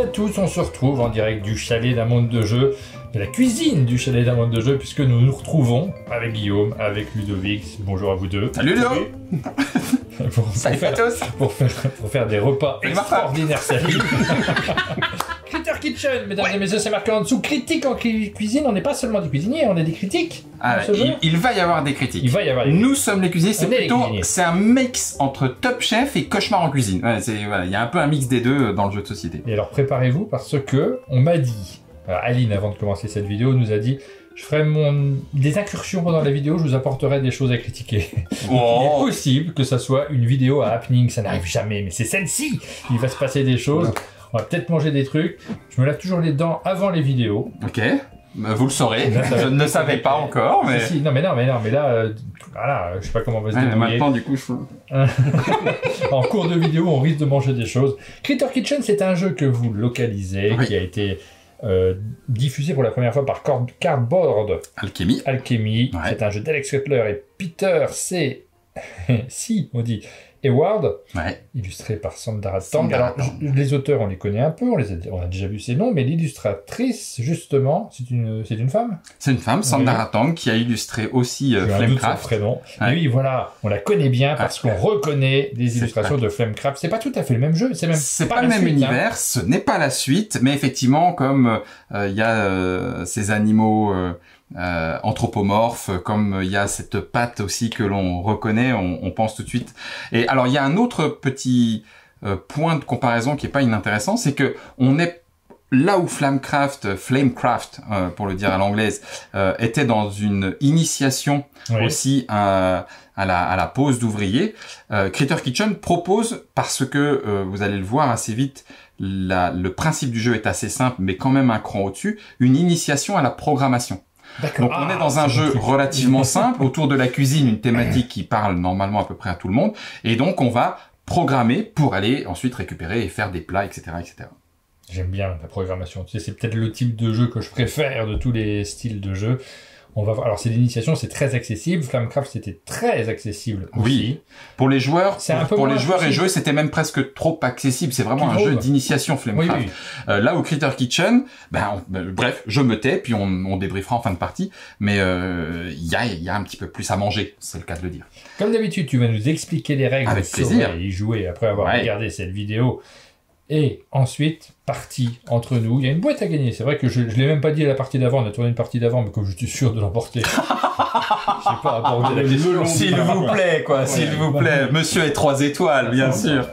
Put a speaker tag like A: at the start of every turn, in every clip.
A: tous, on se retrouve en direct du chalet d'un monde de jeu, de la cuisine du chalet d'un monde de jeu, puisque nous nous retrouvons avec Guillaume, avec Ludovic. Bonjour à vous deux.
B: Salut Ludo.
A: pour faire des repas extraordinaires. Salut. Critter Kitchen, mesdames et messieurs, c'est marqué en dessous. Critique en cuisine, on n'est pas seulement des cuisiniers, on est des critiques.
B: Ah, il va y avoir des critiques.
A: Il va y avoir des
B: Nous sommes les cuisiniers, c'est un mix entre Top Chef et Cauchemar en cuisine. Ouais, il y a un peu un mix des deux dans le jeu de société.
A: Et alors préparez-vous parce que on m'a dit, alors Aline avant de commencer cette vidéo nous a dit, je ferai des incursions pendant la vidéo, je vous apporterai des choses à critiquer. Il est possible que ça soit une vidéo à happening, ça n'arrive jamais, mais c'est celle-ci. Il va se passer des choses. On va peut-être manger des trucs. Je me lave toujours les dents avant les vidéos.
B: Ok. Vous le saurez. Je ne le savais pas encore, mais...
A: Si, non, mais là, voilà, je sais pas comment on va se débrouiller.
B: Maintenant, du coup,
A: En cours de vidéo, on risque de manger des choses. Critter Kitchen, c'est un jeu que vous localisez, qui a été diffusé pour la première fois par Cardboard
B: Alchemy.
A: Ouais. C'est un jeu d'Alex Cutler et Peter Hayward, illustré par Sandra Tang. Alors, les auteurs, on les connaît un peu, on a déjà vu ces noms, mais l'illustratrice, justement, c'est une femme.
B: C'est une femme, Sandra Tang, qui a illustré aussi Flamecraft.
A: Prénom. Et oui, voilà, on la connaît bien parce qu'on reconnaît des illustrations de Flamecraft. C'est pas tout à fait le même jeu, c'est
B: pas le même univers, ce n'est pas la suite, mais effectivement, comme il y a ces animaux anthropomorphes, comme il y a cette patte aussi que l'on reconnaît, on pense tout de suite. Et alors il y a un autre petit point de comparaison qui est pas inintéressant, c'est que on est là où Flamecraft pour le dire à l'anglaise, était dans une initiation aussi à la pose d'ouvrier. Critter Kitchen propose, parce que vous allez le voir assez vite, le principe du jeu est assez simple, mais quand même un cran au-dessus, une initiation à la programmation. Donc on est dans un jeu relativement simple, autour de la cuisine, une thématique qui parle normalement à peu près à tout le monde, et donc on va programmer pour aller ensuite récupérer et faire des plats, etc., etc.
A: J'aime bien la programmation, tu sais, c'est peut-être le type de jeu que je préfère de tous les styles de jeu. On va voir. Alors c'est l'initiation, c'est très accessible. Flamecraft c'était très accessible aussi.
B: Oui. Pour les joueurs, pour les joueurs et joueuses, c'était même presque trop accessible. C'est vraiment un jeu d'initiation Flamecraft. Oui. Là au Critter Kitchen, bref, je me tais, puis on débriefera en fin de partie. Mais il y a un petit peu plus à manger, c'est le cas de le dire.
A: Comme d'habitude, tu vas nous expliquer les règles.
B: Avec plaisir.
A: Et y jouer après avoir regardé cette vidéo. Et ensuite, partie entre nous. Il y a une boîte à gagner. C'est vrai que je l'ai même pas dit à la partie d'avant. On a tourné une partie d'avant, mais comme je suis sûr de l'emporter. Je sais pas aborder la question.
B: S'il vous plaît, quoi. S'il vous plaît. Monsieur est 3 étoiles, bien sûr.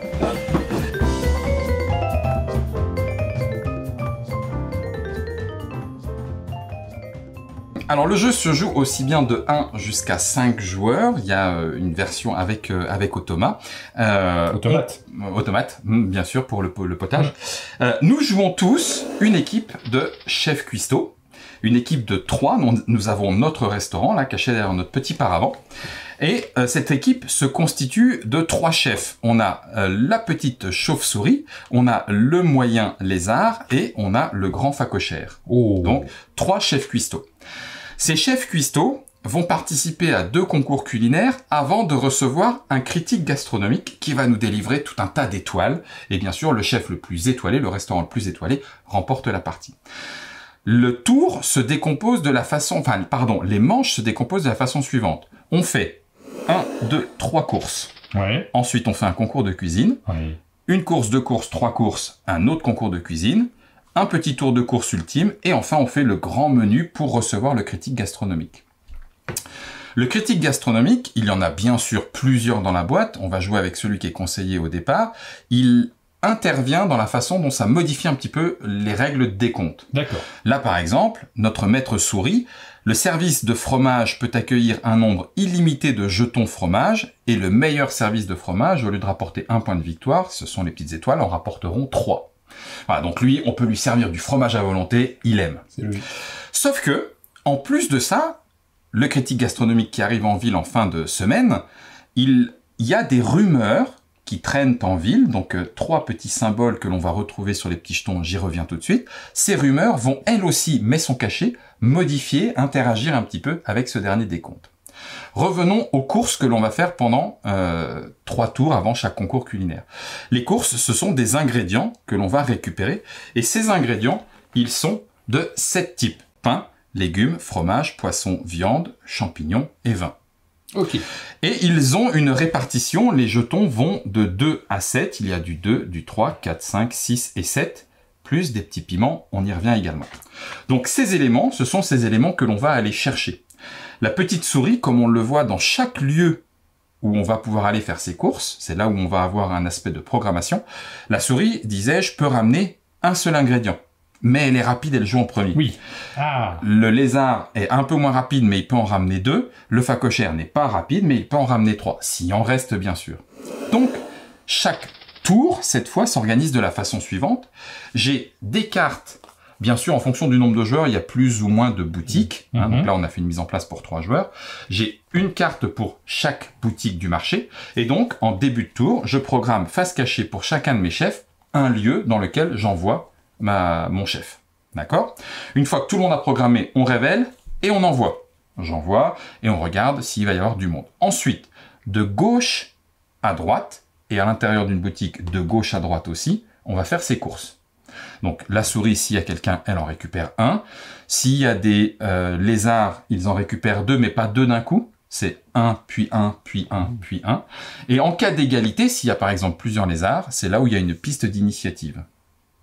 B: Alors le jeu se joue aussi bien de 1 jusqu'à 5 joueurs. Il y a une version avec automate. Automate, bien sûr, pour le potage. Nous jouons tous une équipe de chefs cuistots. Une équipe de 3. Nous avons notre restaurant, là, caché derrière notre petit paravent. Et cette équipe se constitue de 3 chefs. On a la petite chauve-souris, on a le moyen lézard et on a le grand phacochère. Donc 3 chefs cuistots. Ces chefs cuistots vont participer à 2 concours culinaires avant de recevoir un critique gastronomique qui va nous délivrer tout un tas d'étoiles. Et bien sûr, le chef le plus étoilé, le restaurant le plus étoilé, remporte la partie. Le tour se décompose de la façon... les manches se décomposent de la façon suivante. On fait 1, 2, 3 courses. Ensuite, on fait un concours de cuisine. Une course, 2 courses, 3 courses, un autre concours de cuisine. Un petit tour de course ultime, et enfin on fait le grand menu pour recevoir le critique gastronomique. Le critique gastronomique, il y en a bien sûr plusieurs dans la boîte, on va jouer avec celui qui est conseillé au départ, il intervient dans la façon dont ça modifie un petit peu les règles de décompte.
A: D'accord.
B: Là par exemple, notre maître souris, le service de fromage peut accueillir un nombre illimité de jetons fromage, et le meilleur service de fromage, au lieu de rapporter 1 point de victoire, ce sont les petites étoiles, en rapporteront 3. Voilà, donc lui, on peut lui servir du fromage à volonté, il aime.
A: C'est lui.
B: Sauf que, en plus de ça, le critique gastronomique qui arrive en ville en fin de semaine, il y a des rumeurs qui traînent en ville, donc 3 petits symboles que l'on va retrouver sur les petits jetons, j'y reviens tout de suite. Ces rumeurs vont elles aussi, mais sont cachées, modifier, interagir un petit peu avec ce dernier décompte. Revenons aux courses que l'on va faire pendant 3 tours avant chaque concours culinaire. Les courses, ce sont des ingrédients que l'on va récupérer. Et ces ingrédients, ils sont de 7 types. Pain, légumes, fromage, poisson, viande, champignons et vin.
A: Ok.
B: Et ils ont une répartition, les jetons vont de 2 à 7, il y a du 2, du 3, 4, 5, 6 et 7, plus des petits piments, on y revient également. Donc ces éléments, ce sont ces éléments que l'on va aller chercher. La petite souris, comme on le voit dans chaque lieu où on va pouvoir aller faire ses courses, c'est là où on va avoir un aspect de programmation, la souris, disais-je, peut ramener un seul ingrédient. Mais elle est rapide, elle joue en premier.
A: Oui. Ah.
B: Le lézard est un peu moins rapide, mais il peut en ramener 2. Le phacochère n'est pas rapide, mais il peut en ramener 3, s'il en reste bien sûr. Donc, chaque tour, cette fois, s'organise de la façon suivante. J'ai des cartes, bien sûr, en fonction du nombre de joueurs, il y a plus ou moins de boutiques. Hein, donc là, on a fait une mise en place pour 3 joueurs. J'ai une carte pour chaque boutique du marché. Et donc, en début de tour, je programme face cachée pour chacun de mes chefs un lieu dans lequel j'envoie mon chef. D'accord? Une fois que tout le monde a programmé, on révèle et on envoie. J'envoie et on regarde s'il va y avoir du monde. Ensuite, de gauche à droite, et à l'intérieur d'une boutique de gauche à droite aussi, on va faire ses courses. Donc la souris, s'il y a quelqu'un, elle en récupère 1. S'il y a des lézards, ils en récupèrent 2, mais pas 2 d'un coup. C'est 1, puis 1, puis 1, puis 1. Et en cas d'égalité, s'il y a par exemple plusieurs lézards, c'est là où il y a une piste d'initiative.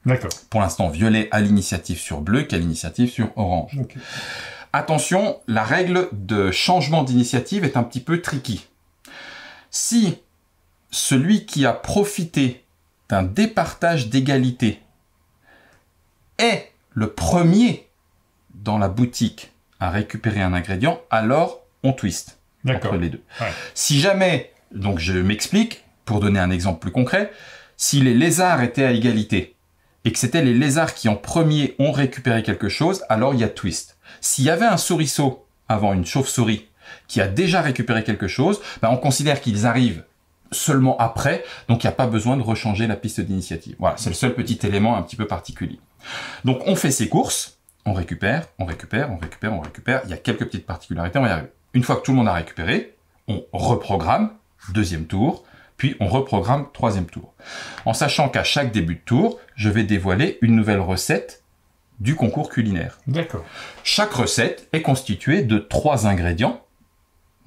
A: D'accord.
B: Pour l'instant, violet a l'initiative sur bleu qu'à l'initiative sur orange.
A: Okay.
B: Attention, la règle de changement d'initiative est un petit peu tricky. Si celui qui a profité d'un départage d'égalité est le premier dans la boutique à récupérer un ingrédient, alors on twist entre les deux. Ouais. Si jamais, donc je m'explique, pour donner un exemple plus concret, si les lézards étaient à égalité, et que c'était les lézards qui en premier ont récupéré quelque chose, alors il y a twist. S'il y avait un souriceau avant une chauve-souris qui a déjà récupéré quelque chose, ben on considère qu'ils arrivent seulement après, donc il n'y a pas besoin de rechanger la piste d'initiative. Voilà, c'est le seul petit élément un petit peu particulier. Donc on fait ses courses, on récupère, on récupère, on récupère, on récupère, il y a quelques petites particularités, on va y arriver. Une fois que tout le monde a récupéré, on reprogramme, deuxième tour, puis on reprogramme troisième tour. En sachant qu'à chaque début de tour, je vais dévoiler une nouvelle recette du concours culinaire.
A: D'accord.
B: Chaque recette est constituée de 3 ingrédients,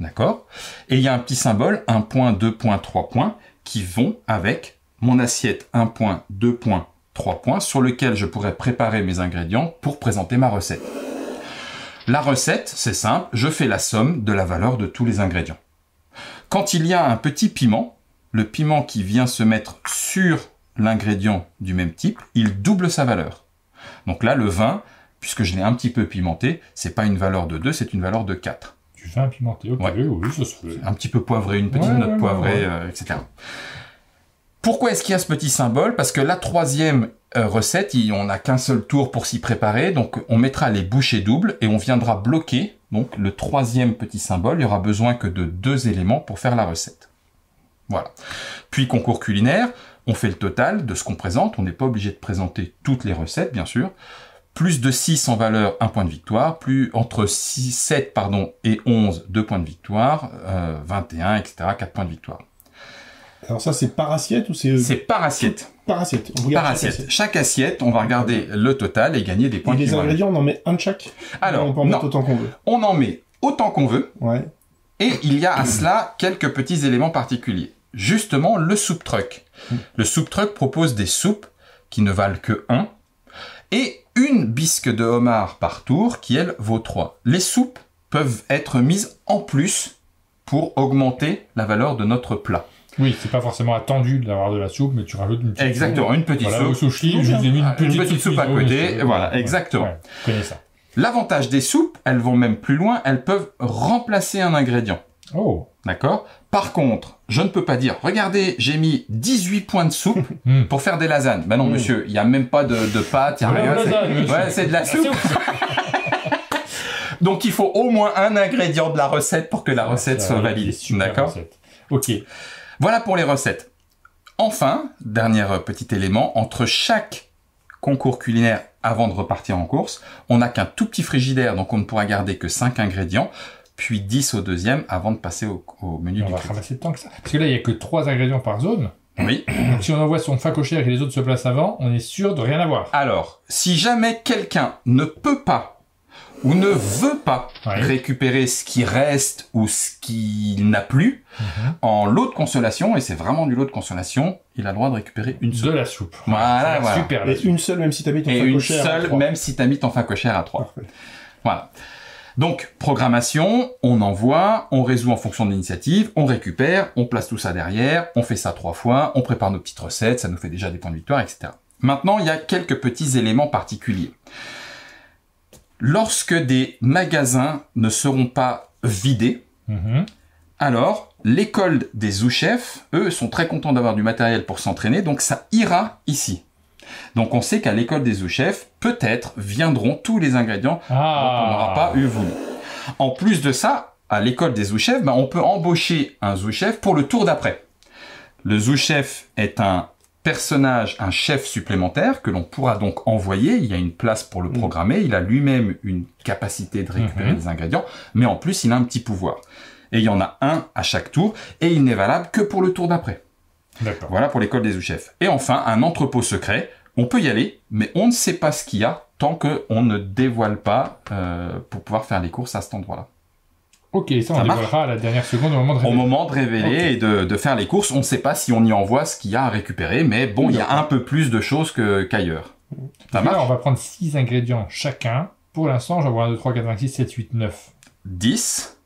B: d'accord? Et il y a un petit symbole, 1 point, 2 points, 3 points, qui vont avec mon assiette 1 point, 2 points, 3 points, sur lequel je pourrais préparer mes ingrédients pour présenter ma recette. La recette, c'est simple, je fais la somme de la valeur de tous les ingrédients. Quand il y a un petit piment, le piment qui vient se mettre sur l'ingrédient du même type, il double sa valeur. Donc là, le vin, puisque je l'ai un petit peu pimenté, c'est pas une valeur de 2, c'est une valeur de 4.
A: Du vin pimenté, ok, ouais. Oui, ça se fait.
B: Un petit peu poivré, une petite note poivrée, etc. Pourquoi est-ce qu'il y a ce petit symbole? Parce que la troisième recette, on n'a qu'un seul tour pour s'y préparer, donc on mettra les bouchées doubles et on viendra bloquer donc le troisième petit symbole. Il y aura besoin que de 2 éléments pour faire la recette. Voilà. Puis concours culinaire, on fait le total de ce qu'on présente. On n'est pas obligé de présenter toutes les recettes, bien sûr. Plus de 6 en valeur, 1 point de victoire. Plus entre 7 et 11, 2 points de victoire. 21, etc., 4 points de victoire.
C: Alors ça, c'est par assiette ou c'est...
B: C'est par assiette.
C: Par assiette. On
B: par assiette. Chaque assiette, on va regarder le total et gagner des points.
C: Et les ingrédients, on en met un de chaque?
B: Alors,
C: on peut en mettre autant qu'on veut.
B: On en met autant qu'on veut.
C: Ouais.
B: Et il y a à cela quelques petits éléments particuliers. Justement, le soup truck. Le soup truck propose des soupes qui ne valent que 1 et une bisque de homard par tour qui, elle, vaut 3. Les soupes peuvent être mises en plus pour augmenter la valeur de notre plat.
A: Oui, c'est pas forcément attendu d'avoir de la soupe, mais tu rajoutes une petite
B: exactement,
A: soupe.
B: Une petite
A: voilà,
B: soupe.
A: Au sushi, je vous ai mis une petite
B: soupe à côté. Voilà, exactement.
A: Ouais, je connais ça.
B: L'avantage des soupes, elles vont même plus loin, elles peuvent remplacer un ingrédient.
A: Oh.
B: D'accord? Par contre, je ne peux pas dire, regardez, j'ai mis 18 points de soupe pour faire des lasagnes. Ben non, monsieur, il n'y a même pas de pâte, il n'y a rien. C'est de la soupe. Donc, il faut au moins un ingrédient de la recette pour que la recette soit valide. D'accord?
A: Ok.
B: Voilà pour les recettes. Enfin, dernier petit élément, entre chaque concours culinaire avant de repartir en course, on n'a qu'un tout petit frigidaire, donc on ne pourra garder que 5 ingrédients. puis 10 au deuxième, avant de passer au menu
A: On
B: du
A: va
B: critique.
A: ramasser tant que ça. Parce que là, il n'y a que 3 ingrédients par zone.
B: Oui.
A: Donc si on envoie son facochère et que les autres se placent avant, on est sûr de rien avoir.
B: Alors, si jamais quelqu'un ne peut pas ou ne veut pas
A: Ouais.
B: récupérer ce qui reste ou ce qu'il n'a plus, en lot de consolation, et c'est vraiment du lot de consolation, il a le droit de récupérer une
A: De
B: soupe.
A: la soupe.
B: Voilà,
A: C'est
B: voilà.
A: Super. La
C: Et
A: soupe.
C: une seule, même si t'as mis ton
B: Et une
C: facochère à
B: seule,
C: 3.
B: même si t'as mis ton facochère à 3.
C: Parfait.
B: Voilà. Donc, programmation, on envoie, on résout en fonction de l'initiative, on récupère, on place tout ça derrière, on fait ça 3 fois, on prépare nos petites recettes, ça nous fait déjà des points de victoire, etc. Maintenant, il y a quelques petits éléments particuliers. Lorsque des magasins ne seront pas vidés,
A: Mhm.
B: alors l'école des sous-chefs, eux, sont très contents d'avoir du matériel pour s'entraîner, donc ça ira ici. Donc on sait qu'à l'école des sous-chefs, peut-être viendront tous les ingrédients dont on n'aura pas eu voulu. En plus de ça, à l'école des sous-chefs, ben, on peut embaucher un sous-chef pour le tour d'après. Le sous-chef est un personnage, un chef supplémentaire que l'on pourra donc envoyer. Il y a une place pour le programmer. Il a lui-même une capacité de récupérer des ingrédients, mais en plus, il a un petit pouvoir. Et il y en a un à chaque tour, et il n'est valable que pour le tour d'après.
A: D'accord.
B: Voilà pour l'école des sous-chefs. Et enfin, un entrepôt secret. On peut y aller, mais on ne sait pas ce qu'il y a tant qu'on ne dévoile pas pour pouvoir faire les courses à cet endroit-là.
A: Ok, ça on
B: Ça marche
A: dévoilera à la dernière seconde au moment de
B: Au
A: révéler.
B: moment de révéler et de faire les courses, on ne sait pas si on y envoie ce qu'il y a à récupérer, mais bon, il y a un peu plus de choses qu'ailleurs. Ça
A: Donc là, on
B: marche
A: va prendre 6 ingrédients chacun. Pour l'instant, j'en vois 1, 2, 3, 4, 5, 6, 7, 8, 9.
B: 10.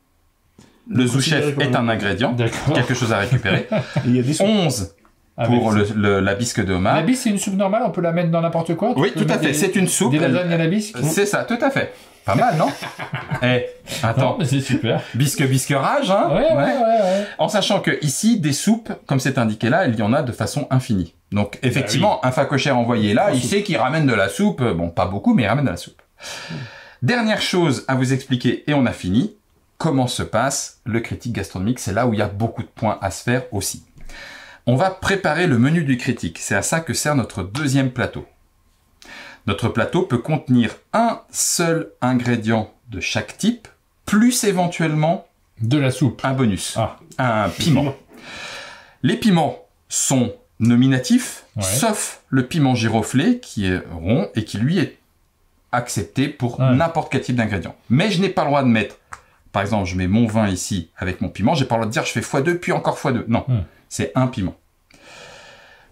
B: Le
C: Considéré
B: sous-chef
C: comme
B: est
C: un-
B: un ingrédient,
A: D'accord.
B: quelque chose à récupérer.
C: Et il y a des soupes.
B: 11
A: Avec
B: pour
A: ça.
B: la bisque de homard.
A: La bisque, c'est une soupe normale, on peut la mettre dans n'importe quoi. Tu
B: Oui,
A: peux
B: tout à
A: mettre
B: fait,
A: des-
B: c'est une soupe.
A: Des lasagnes à la bisque.
B: C'est ça, tout à fait. Pas mal, non Eh,
A: Non,
B: attends,
A: mais c'est super.
B: bisque-rage, hein
A: Ouais.
B: En sachant que ici, des soupes, comme c'est indiqué là, il y en a de façon infinie. Donc, effectivement, un facochère envoyé là, il sait qu'il ramène de la soupe. Bon, pas beaucoup, mais il ramène de la soupe. Dernière chose à vous expliquer, et on a fini. Comment se passe le critique gastronomique? C'est là où il y a beaucoup de points à se faire aussi. On va préparer le menu du critique. C'est à ça que sert notre deuxième plateau. Notre plateau peut contenir un seul ingrédient de chaque type, plus éventuellement
A: De la soupe.
B: un bonus,
A: Ah.
B: un piment. Les piments sont nominatifs,
A: Ouais.
B: sauf le piment giroflé qui est rond et qui lui est accepté pour
A: Ouais.
B: n'importe quel type d'ingrédient. Mais je n'ai pas le droit de mettre, par exemple, je mets mon vin ici avec mon piment, j'ai pas le droit de dire je fais x2 puis encore x2. Non, c'est un piment.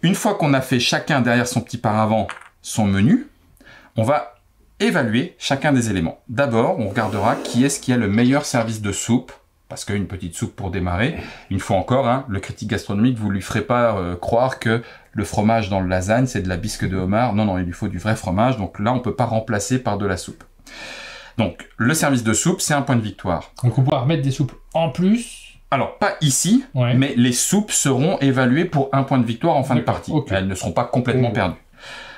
B: Une fois qu'on a fait chacun derrière son petit paravent son menu, on va évaluer chacun des éléments. D'abord, on regardera qui est-ce qui a le meilleur service de soupe, parce qu'une petite soupe pour démarrer, une fois encore, hein, le critique gastronomique, vous lui ferez pas croire que le fromage dans le lasagne, c'est de la bisque de homard. Non, non, il lui faut du vrai fromage, donc là, on peut pas remplacer par de la soupe. Donc, le service de soupe, c'est un point de victoire.
A: Donc on pourra remettre des soupes en plus.
B: Alors, pas ici,
A: Ouais.
B: mais les soupes seront évaluées pour un point de victoire en fin de
A: D'accord,
B: partie.
A: ok.
B: Elles ne seront pas complètement perdues.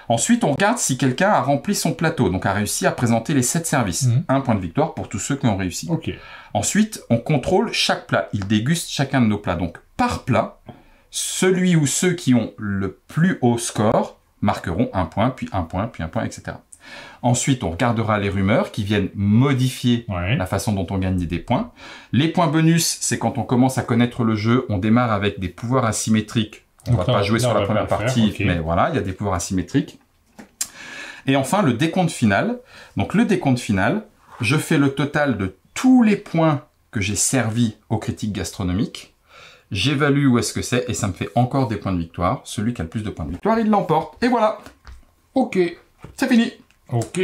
B: Ensuite, on regarde si quelqu'un a rempli son plateau, donc a réussi à présenter les 7 services. Un point de victoire pour tous ceux qui ont réussi.
A: Ok.
B: Ensuite, on contrôle chaque plat. Il déguste chacun de nos plats. Donc, par plat, celui ou ceux qui ont le plus haut score marqueront un point, puis un point, puis un point, etc. Ensuite, on regardera les rumeurs qui viennent modifier
A: Ouais.
B: la façon dont on gagne des points. Les points bonus, c'est quand on commence à connaître le jeu, on démarre avec des pouvoirs asymétriques. On
A: Donc
B: va
A: là,
B: pas jouer
A: là,
B: sur
A: on
B: la
A: va
B: première
A: pas le faire,
B: partie,
A: ok.
B: mais voilà, il y a des pouvoirs asymétriques. Et enfin, le décompte final. Donc le décompte final, je fais le total de tous les points que j'ai servis aux critiques gastronomiques. J'évalue où est-ce que c'est, et ça me fait encore des points de victoire. Celui qui a le plus de points de victoire, il l'emporte. Et voilà,
A: Ok.
B: c'est fini.
A: Ok.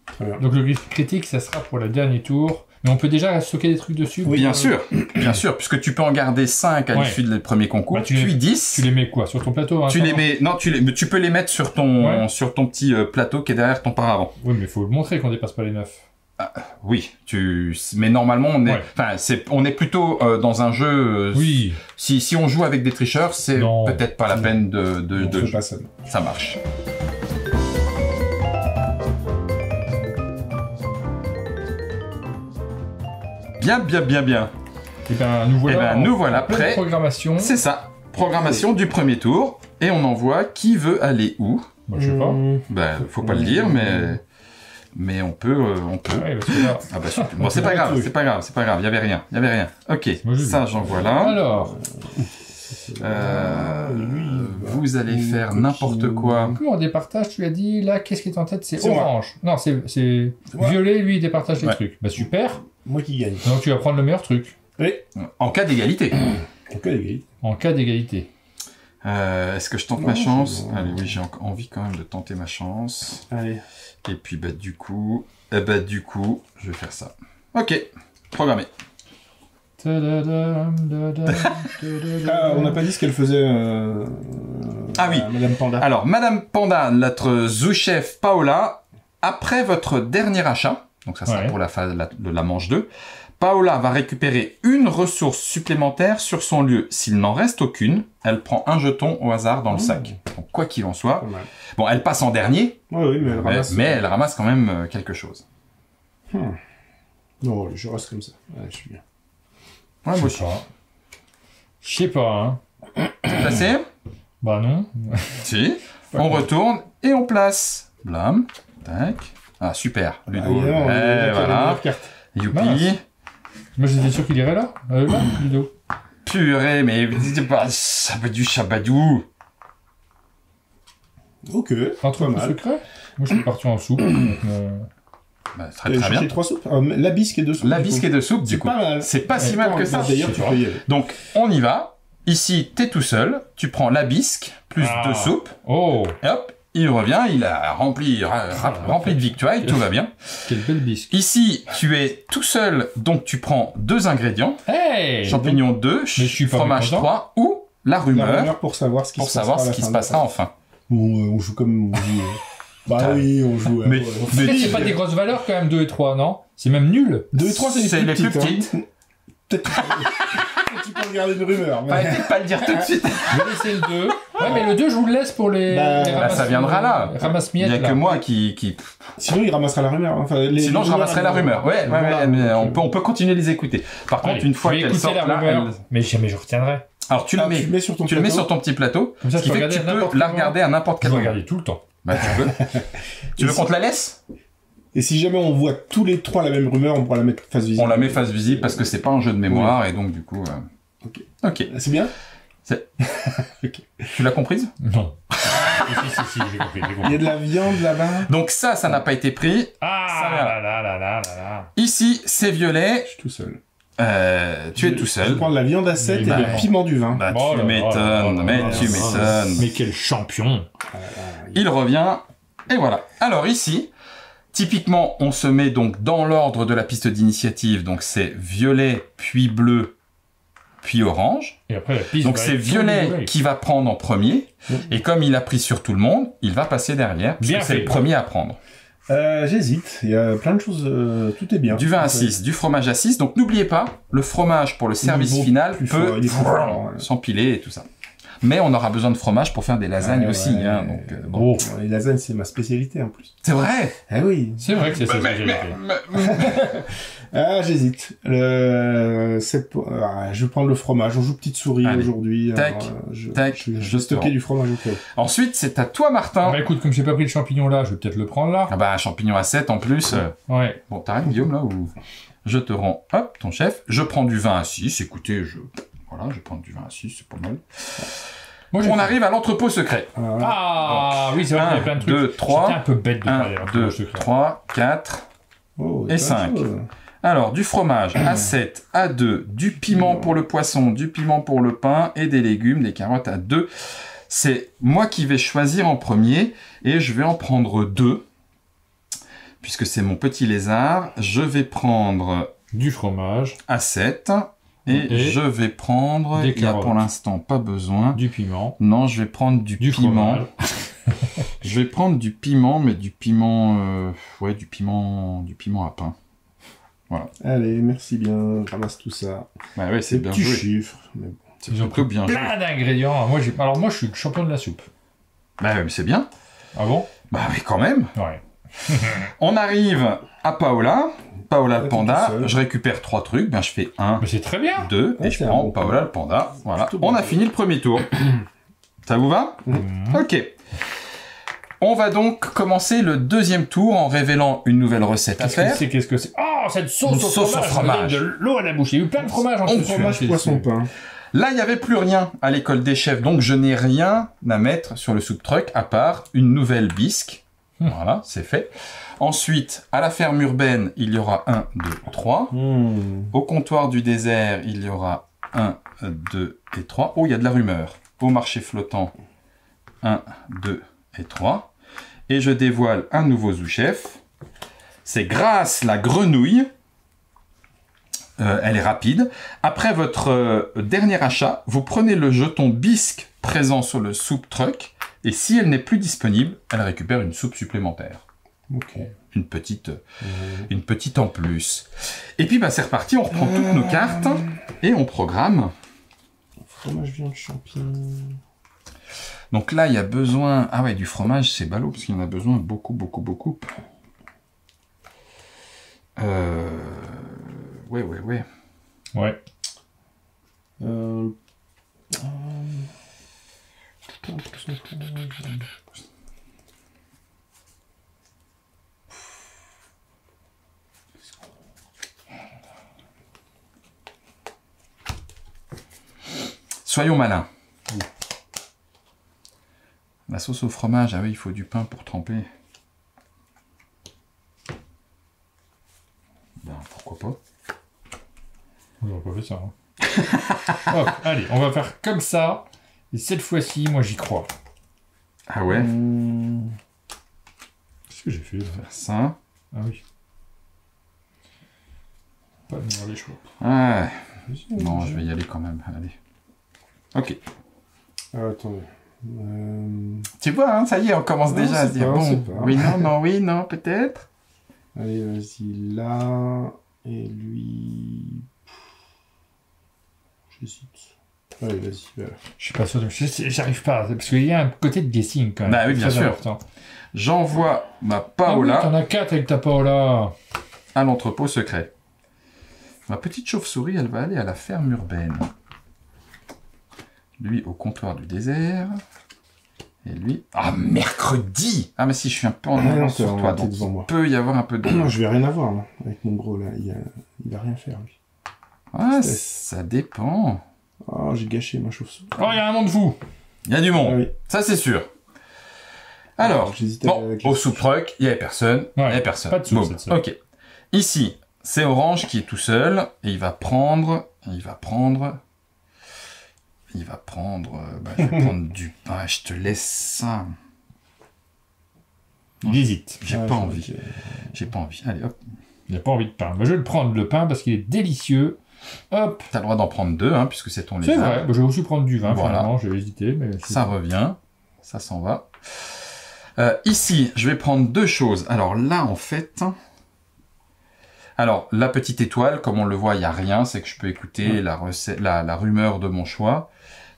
C: Très bien.
A: Donc le critique, ça sera pour le dernier tour. Mais on peut déjà stocker des trucs dessus.
B: Bien sûr, puisque tu peux en garder 5 à
A: Ouais.
B: l'issue du premier concours,
A: Bah, tu
B: puis
A: les-
B: 10.
A: Tu les mets quoi? Sur ton plateau hein,
B: Tu les
A: attends.
B: mets, non, tu peux les mettre sur ton,
A: Ouais.
B: sur ton petit plateau qui est derrière ton paravent.
A: Oui, mais il faut le montrer qu'on dépasse pas les 9.
B: Oui, mais normalement on est,
A: Ouais.
B: enfin, on est plutôt dans un jeu.
A: Oui.
B: Si on joue avec des tricheurs, c'est
A: Non.
B: peut-être pas la peine de
C: On fait pas ça.
B: ça marche. Bien.
A: Et ben nous voilà.
B: Eh ben, nous voilà
A: en pleine
B: prêts.
A: Programmation.
B: C'est ça. Programmation du premier tour et on envoie qui veut aller où.
A: Moi, je sais pas.
B: Ben, faut pas le dire, mais mais on peut.
A: Ouais, parce que là...
B: Ah bah super. Bon, c'est pas grave, c'est pas grave, c'est pas grave. Il y avait rien. Ok.
A: Moi, j'ai
B: Ça,
A: vu.
B: j'en vois là.
A: Alors,
B: Vous allez faire n'importe quoi.
A: comment on départage, tu as dit, là, qu'est-ce qui est en tête? C'est
C: C'est moi.
A: orange. Non, c'est
C: moi.
A: violet, lui, il départage les
B: Ouais.
A: trucs. Bah super.
C: Moi qui gagne.
A: Donc tu vas prendre le meilleur truc,
C: Oui.
B: En cas d'égalité.
C: Ok, les gars.
A: en cas d'égalité.
B: Est-ce que je tente
C: Non,
B: ma chance?
C: c'est bon.
B: Allez, oui, j'ai envie quand même de tenter ma chance.
C: Allez.
B: Et puis, bah, du coup, je vais faire ça. Ok, programmé.
A: Tadadam, dadam,
C: Ah, on n'a pas dit ce qu'elle faisait.
B: Ah oui.
C: Madame Panda.
B: Alors, Madame Panda, notre sous-chef Paola, après votre dernier achat, donc ça sera
A: Ouais.
B: pour la phase de la manche 2, Paola va récupérer une ressource supplémentaire sur son lieu. S'il n'en reste aucune, elle prend un jeton au hasard dans le sac. Donc, quoi qu'il en soit,
C: Pas mal.
B: bon, elle passe en dernier,
C: Oui, mais elle ramasse.
B: mais elle ramasse quand même quelque chose.
C: Non, je reste comme ça. Ouais, je suis bien.
B: Ouais, moi
A: Je sais pas. Je sais pas, hein.
B: aussi. Placé?
A: Bah non.
B: Si. On retourne et on place. Blam. Tac. Ah, super. Ludo.
C: Ah, évidemment,
B: Ouais,
C: la
B: voilà.
C: meilleure carte.
B: Youpi.
A: Mince. Moi j'étais sûr qu'il irait là. Là, Ludo.
B: Purée, mais dites pas chabadou.
C: Ok.
A: Entre
C: pas
A: le
C: mal.
A: secret. Moi je suis parti en soupe. Donc,
B: Bah,
C: T'as
B: très très
C: cherché
B: bien.
C: 3 soupes. La bisque et 2 soupes.
B: La
C: du
B: bisque
C: coup.
B: et de soupe, du
C: C'est
B: coup.
C: pas mal.
B: C'est pas si mal que ça.
C: D'ailleurs, tu peux y aller.
B: Donc, on y va. Ici, t'es tout seul. Tu prends la bisque, plus
A: Ah.
B: 2 soupes.
A: Oh,
B: Et hop, il revient. Il a rempli de victoires. Tout va bien.
A: quelle belle bisque.
B: Ici, tu es tout seul. Donc, tu prends 2 ingrédients.
A: Hey.
B: Champignons 2,
A: je suis pas
B: fromage
A: mécontent.
B: 3 ou la
C: La
B: rumeur
C: rumeur pour savoir ce qui
B: pour
C: se
B: savoir
C: passera
B: ce
C: à la
B: qui
C: fin
B: se
C: de la
B: passera
C: phase.
B: enfin.
C: On joue comme on joue. Bah
B: Putain.
C: oui, on joue.
B: Mais-
C: ouais.
A: Peut-être c'est pas des grosses valeurs quand même 2 et 3, non? C'est même nul.
C: 2 et 3, c'est
B: C'est
C: les
B: les
C: plus
B: plus
C: petites. hein. Peut-être tu peux regarder une rumeur. mais-
B: Fallait peut-être pas le dire tout de suite.
A: Je vais laisser le 2. Ouais, mais le 2, je vous le laisse pour les.
C: Bah,
A: les
C: bah,
B: ça viendra là. Il
A: Ramasse-miettes.
B: n'y a que
A: là.
B: moi qui...
C: Sinon, il ramassera la rumeur. Enfin,
B: Sinon, je ramasserai la rumeur. Ouais,
C: Voilà.
B: mais on peut continuer de les écouter. Par contre,
A: Allez,
B: une fois
A: je vais
B: qu'elles
A: écouter
B: sortent
A: la
B: là,
A: rumeur,
B: elles-
A: mais jamais je retiendrai.
B: Alors, tu le
C: Ah,
B: mets.
C: tu le mets sur ton
B: Tu le mets
C: plateau.
B: sur ton petit plateau,
A: Comme ça,
B: ce qui
A: je peux
B: fait que tu
A: regarder à
B: peux
A: n'importe
B: la
A: quel
B: regarder à n'importe
A: Je
B: quel
A: vais
B: moment.
A: regarder tout le temps.
B: Bah, tu veux. Tu veux qu'on te la laisse?
C: Et si jamais on voit tous les 3 la même rumeur, on pourra la mettre face visible.
B: On la met face visible parce que c'est pas un jeu de mémoire et donc du coup...
C: Ok.
B: Ok.
C: C'est bien.
B: Tu l'as comprise?
A: Non. si, j'ai compris, j'ai
C: Il y
A: compris.
C: a de la viande là-bas.
B: Donc ça n'a pas été pris.
A: Ah
B: Ça va.
A: là là là là là là.
B: Ici, c'est violet.
C: Je suis tout seul.
B: Tu es tout
C: Je vais
B: seul.
C: prendre la viande à 7 et
A: Bah,
C: le piment du vin.
B: Bah,
A: Oh
B: tu
A: là là
B: m'étonnes,
A: là là
B: mais
A: là
B: tu
A: là
B: m'étonnes.
A: Mais quel champion.
B: Il revient, et voilà. Alors ici, typiquement, on se met donc dans l'ordre de la piste d'initiative. Donc c'est violet, puis bleu, puis orange.
A: Et après la piste.
B: Donc
A: va
B: c'est
A: être
B: violet
A: tombée.
B: qui va prendre en premier. Et comme il a pris sur tout le monde, il va passer derrière,
A: Bien
B: puisque c'est
A: fait.
B: le premier à prendre.
C: J'hésite. Il y a plein de choses. Tout est bien.
B: Du vin à 6, du fromage à 6. Donc n'oubliez pas, le fromage pour le service
C: bon,
B: final
C: plus
B: peut
C: fort, il est plus fort, ouais.
B: s'empiler et tout ça. Mais on aura besoin de fromage pour faire des lasagnes
C: Ouais,
B: aussi.
C: ouais.
B: Hein, donc, bon.
A: Oh.
C: Les lasagnes, c'est ma spécialité en plus.
B: C'est vrai.
C: Ah oui.
A: C'est vrai que c'est ça.
C: Ah, j'hésite. Je vais prendre le fromage. On joue petite souris
B: Allez.
C: aujourd'hui.
B: Tac,
C: je
B: tac,
C: vais
B: je
C: stocker
B: te
C: du fromage au cas où.
B: Ensuite, c'est à toi, Martin.
A: Bah écoute, comme j'ai pas pris le champignon là, je vais peut-être le prendre là.
B: Ah bah, un champignon à 7 en plus.
A: Ouais.
B: Bon, t'arrêtes, Guillaume, là, ou... Je te rends, hop, ton chef. Je prends du vin à 6. Écoutez, voilà, je vais prendre du vin à 6, c'est pas mal.
A: Moi, j'ai
B: On
A: fait-
B: arrive à l'entrepôt secret.
C: Voilà.
A: Ah oui, c'est vrai qu'il y a
B: 1,
A: plein de trucs.
B: 2, 3.
A: J'étais un peu bête de
B: 1,
A: parler d'un
B: 2,
A: peu secret.
B: 3, 4.
C: Oh,
B: Et
C: plein de
B: 5.
C: choses.
B: Alors, du fromage à 7, à 2, du piment pour le poisson, du piment pour le pain et des légumes, des carottes à 2. C'est moi qui vais choisir en premier et je vais en prendre 2. Puisque c'est mon petit lézard, je vais prendre
A: Du fromage,
B: à 7 et
A: Et
B: je vais prendre,
A: des
B: il n'y a pour
A: carottes.
B: l'instant pas besoin.
A: du piment,
B: Non, je vais prendre du
A: du
B: piment.
A: fromage.
B: Je vais prendre du piment, mais du piment, ouais, du piment à pain.
C: Allez, merci bien. Je ramasse tout ça.
B: Bah ouais, c'est
C: Ces
B: bien
C: petits
B: joué.
C: chiffres. Mais bon.
B: C'est
A: Ils ont
B: plutôt bien joué.
A: Plein d'ingrédients. Alors moi, je suis le champion de la soupe.
B: Bah ouais, mais c'est bien.
A: Ah bon?
B: Bah mais quand même.
A: Ouais.
B: On arrive à Paola. Paola le
C: Ouais,
B: panda.
C: t'es tout seul.
B: Je récupère 3 trucs. Ben je fais 1,
A: Mais c'est très bien.
B: 2
C: Ouais,
B: et je
C: c'est un
B: prends
C: bon
B: Paola le panda. Voilà.
C: Plutôt
B: On
C: bien.
B: a fini le premier tour. Ça vous va?
A: Mhm.
B: Ok. On va donc commencer le deuxième tour en révélant une nouvelle recette à faire.
A: Qu'est-ce que c'est? Oh, cette sauce
B: Une
A: au
B: sauce au
A: fromage!
B: fromage.
A: Ça me donne de l'eau à la bouche. Il y a eu plein de fromages en plus.
C: Fromage, poisson, pain.
B: Là, il n'y avait plus rien à l'école des chefs, donc je n'ai rien à mettre sur le soup truck à part une nouvelle bisque. Voilà, c'est fait. Ensuite, à la ferme urbaine, il y aura 1, 2, 3. Au comptoir du désert, il y aura 1, 2 et 3. Oh, il y a de la rumeur. Au marché flottant, 1, 2 et 3. Et je dévoile un nouveau sous-chef. C'est Grâce la grenouille. Elle est rapide. Après votre dernier achat, vous prenez le jeton bisque présent sur le soup truck. Et si elle n'est plus disponible, elle récupère une soupe supplémentaire.
C: Ok.
B: Une petite en plus. Et puis, bah, c'est reparti. On reprend toutes nos cartes et on programme.
C: Fromage, viande, champignons.
B: Donc là, il y a besoin... Ah ouais, du fromage, c'est ballot, parce qu'il y en a besoin beaucoup. Ouais.
A: Ouais.
B: Soyons malins. La sauce au fromage, ah oui, il faut du pain pour tremper. Ben, pourquoi pas?
A: On n'aurait pas fait ça. Hein. Hop, allez, on va faire comme ça. Et cette fois-ci, moi, j'y crois.
B: Ah ouais?
A: Qu'est-ce que j'ai fait là?
B: Faire ça.
A: Ah oui. Pas le meilleur des choix.
B: Ah, non, je vais y aller quand même. Allez. Ok.
C: Attendez.
B: Tu vois, hein, ça y est, on commence
C: Non,
B: déjà à
C: c'est
B: se dire,
C: pas,
B: bon,
C: c'est pas.
B: oui, non, peut-être.
C: Allez, vas-y, là. Et lui... J'hésite. Allez, vas-y, voilà.
A: Je suis pas sûr de... J'arrive pas, parce qu'il y a un côté de guessing quand même.
B: Bah oui, bien
A: Très
B: sûr.
A: important.
B: J'envoie ma
A: Ah oui,
B: Paola
A: t'en as 4 avec ta Paola.
B: à l'entrepôt secret. Ma petite chauve-souris, elle va aller à la ferme urbaine. Lui au comptoir du désert. Et lui... Ah, mercredi! Ah, mais si, je suis un peu en avance sur toi, donc
C: devant
B: il
C: moi.
B: peut y avoir un peu de...
C: Non, je vais rien avoir, là, avec mon gros, là. Il va rien faire, lui.
B: Ah, ça dépend.
C: Oh, j'ai gâché ma chauve-souris.
A: Oh, il y a un monde fou.
B: Il y a du monde,
C: Ah oui.
B: ça c'est sûr. Alors,
C: j'hésitais
B: bon,
C: avec
B: au soup truck, il n'y avait personne. Il n'y avait personne.
A: pas de soupe,
B: Boum.
A: cette soupe.
B: Ok. Ici, c'est Orange qui est tout seul. Et il va prendre... bah, je vais prendre du pain. Je te laisse ça.
A: Il hésite.
B: J'ai
C: Ah,
B: pas
C: je
B: envie.
C: vois que-
B: J'ai pas envie. Allez, hop.
A: Il n'a pas envie de pain. Mais je vais le prendre, le pain, parce qu'il est délicieux. Hop.
B: T'as le droit d'en prendre 2, hein, puisque c'est ton
A: C'est
B: lézard.
A: vrai. Bah, je vais aussi prendre du vin,
B: Voilà.
A: finalement. J'ai hésité, mais...
B: Ça revient. Ça s'en va. Ici, je vais prendre 2 choses. Alors là, en fait... Alors, la petite étoile, comme on le voit, il n'y a rien. C'est que je peux écouter la rumeur de mon choix.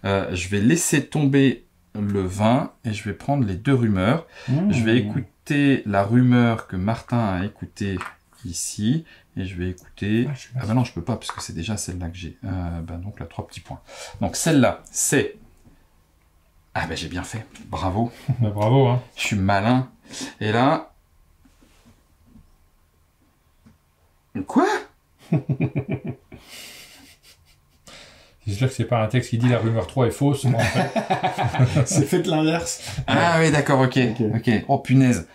B: Je vais laisser tomber le vin et je vais prendre les 2 rumeurs. Je vais écouter la rumeur que Martin a écoutée ici. Et je vais écouter... Ah bah non, je peux pas, parce que c'est déjà celle-là que j'ai. Donc là, 3 petits points. Donc celle-là, c'est... Ah ben j'ai bien fait. Bravo.
A: Bah, bravo, hein.
B: Je suis malin. Et là... Quoi?
A: J'espère que c'est pas un texte qui dit la rumeur 3 est fausse. Mais en fait...
C: C'est fait l'inverse.
B: Ah oui, d'accord, ok. Oh punaise.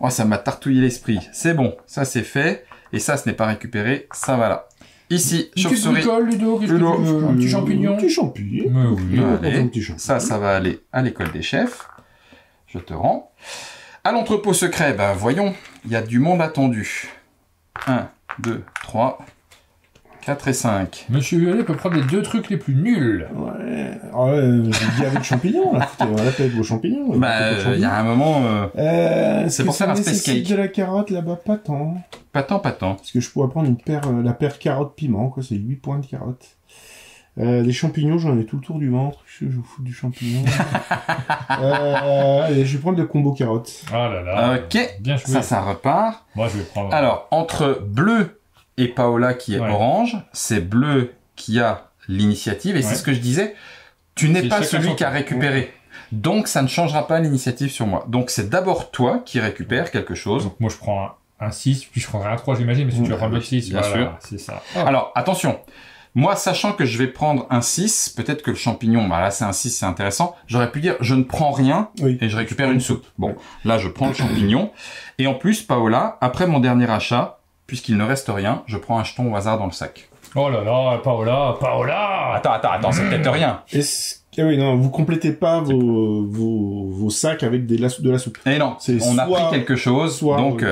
B: Oh, ça m'a tartouillé l'esprit. C'est bon, ça c'est fait. Et ça, ce n'est pas récupéré. Ça va là. Ici,
A: Qu'est-ce que tu
B: chauve-souris.
A: colles, Ludo? Qu'est-ce que tu veux? Un petit champignon?
C: Un petit champignon.
A: Mais oui.
B: Allez.
C: Un petit champignon.
B: Ça va aller à l'école des chefs. Je te rends. À l'entrepôt secret, ben voyons, il y a du monde attendu. 1, 2, 3, 4 et 5.
A: Monsieur Violet peut prendre les 2 trucs les plus nuls.
C: Ouais. Ah ouais, j'ai dit avec champignons, là. Écoutez, on va l'appeler avec vos champignons.
B: Bah, il y a un moment...
C: c'est
B: pour faire un space cake.
C: de la carotte là-bas, pas tant.
B: Pas tant.
C: Parce que je pourrais prendre la paire carotte-piment, quoi. C'est 8 points de carotte. Des champignons, j'en ai tout le tour du ventre. Je vous fous du champignon. Allez, je vais prendre le combo carotte.
A: Ah là là.
B: Ok,
A: Bien joué.
B: ça repart.
A: Moi, je vais prendre...
B: Alors, entre bleu et Paola qui est
A: Ouais.
B: orange, c'est bleu qui a l'initiative. Et c'est
A: Ouais.
B: ce que je disais, tu n'es
A: C'est
B: pas
A: chacun
B: celui
A: son
B: qui a
A: tour.
B: récupéré. Donc, ça ne changera pas l'initiative sur moi. Donc, c'est d'abord toi qui récupères quelque chose.
A: Donc, moi, je prends un 6, puis je prendrai un 3, j'imagine, parce que tu vas prendre le 6.
B: Bien sûr.
A: C'est ça.
B: Alors, attention. Moi, sachant que je vais prendre un 6, peut-être que le champignon, bah là, c'est un 6, c'est intéressant. J'aurais pu dire, je ne prends rien et je récupère une soupe. Bon, là, je prends le champignon. Et en plus, Paola, après mon dernier achat, puisqu'il ne reste rien, je prends un jeton au hasard dans le sac.
A: Oh là là, Paola.
B: Attends, c'est peut-être rien.
C: Ah oui, non, vous complétez pas vos sacs avec de la soupe.
B: Et non, on a pris quelque chose. Donc,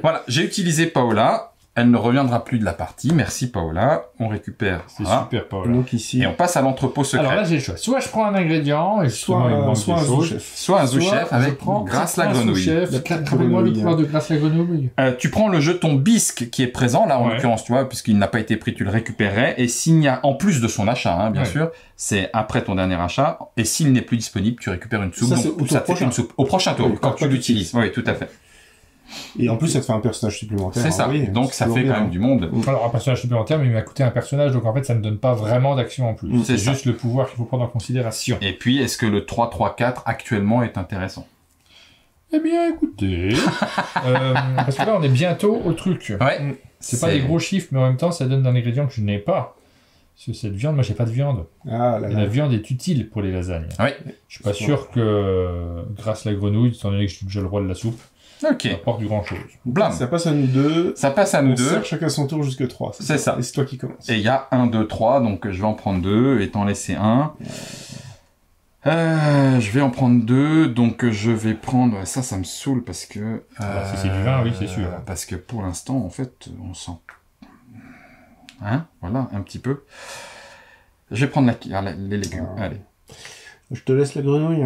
B: voilà, j'ai utilisé Paola. Elle ne reviendra plus de la partie. Merci Paola. On récupère.
A: C'est super Paola.
C: Donc ici.
B: Et on passe à l'entrepôt secret.
A: Alors là, j'ai le choix. Soit je prends un ingrédient, et
C: soit un sous-chef.
B: Soit un sous-chef avec Grace la grenouille.
A: Rappelle-moi le pouvoir de Grace la grenouille.
B: Tu prends le jeton bisque qui est présent, là en l'occurrence, tu vois, puisqu'il n'a pas été pris, tu le récupérerais. Et s'il n'y a, en plus de son achat, hein, bien sûr, c'est après ton dernier achat. Et s'il n'est plus disponible, tu récupères une soupe. Donc ça te fait une soupe. Au prochain tour, quand tu l'utilises. Oui, tout à fait.
C: Et en plus, ça te fait un personnage supplémentaire.
B: C'est ça.
C: Oui,
B: donc ça fait quand même du monde.
A: Alors un personnage supplémentaire, mais il m'a coûté un personnage, donc en fait ça ne donne pas vraiment d'action en plus. C'est juste le pouvoir qu'il faut prendre en considération.
B: Et puis, est-ce que le 3-3-4 actuellement est intéressant?
A: Eh bien, écoutez, parce que là on est bientôt au truc.
B: Ouais.
A: C'est pas des gros chiffres, mais en même temps ça donne un ingrédient que je n'ai pas. Parce que cette viande, moi j'ai pas de viande.
C: Ah, là,
A: et la viande est utile pour les lasagnes.
B: Oui.
A: Je suis pas sûr que grâce à la grenouille, étant donné que je suis déjà le roi de la soupe,
B: ok,
A: ça apporte du grand chose.
B: Blam.
C: Ça passe à nous deux.
B: Ça passe à nous deux.
C: Sert chacun son tour jusque 3.
B: C'est ça.
C: Et c'est toi qui commence.
B: Et il y a 1, 2, 3, donc je vais en prendre 2 et t'en laisser un. Je vais en prendre 2, donc je vais prendre... Ça me saoule parce que...
A: si c'est du vin, oui, c'est sûr.
B: Parce que pour l'instant, en fait, on sent... Hein? Voilà, un petit peu. Je vais prendre les légumes. Allez.
C: Je te laisse la grenouille.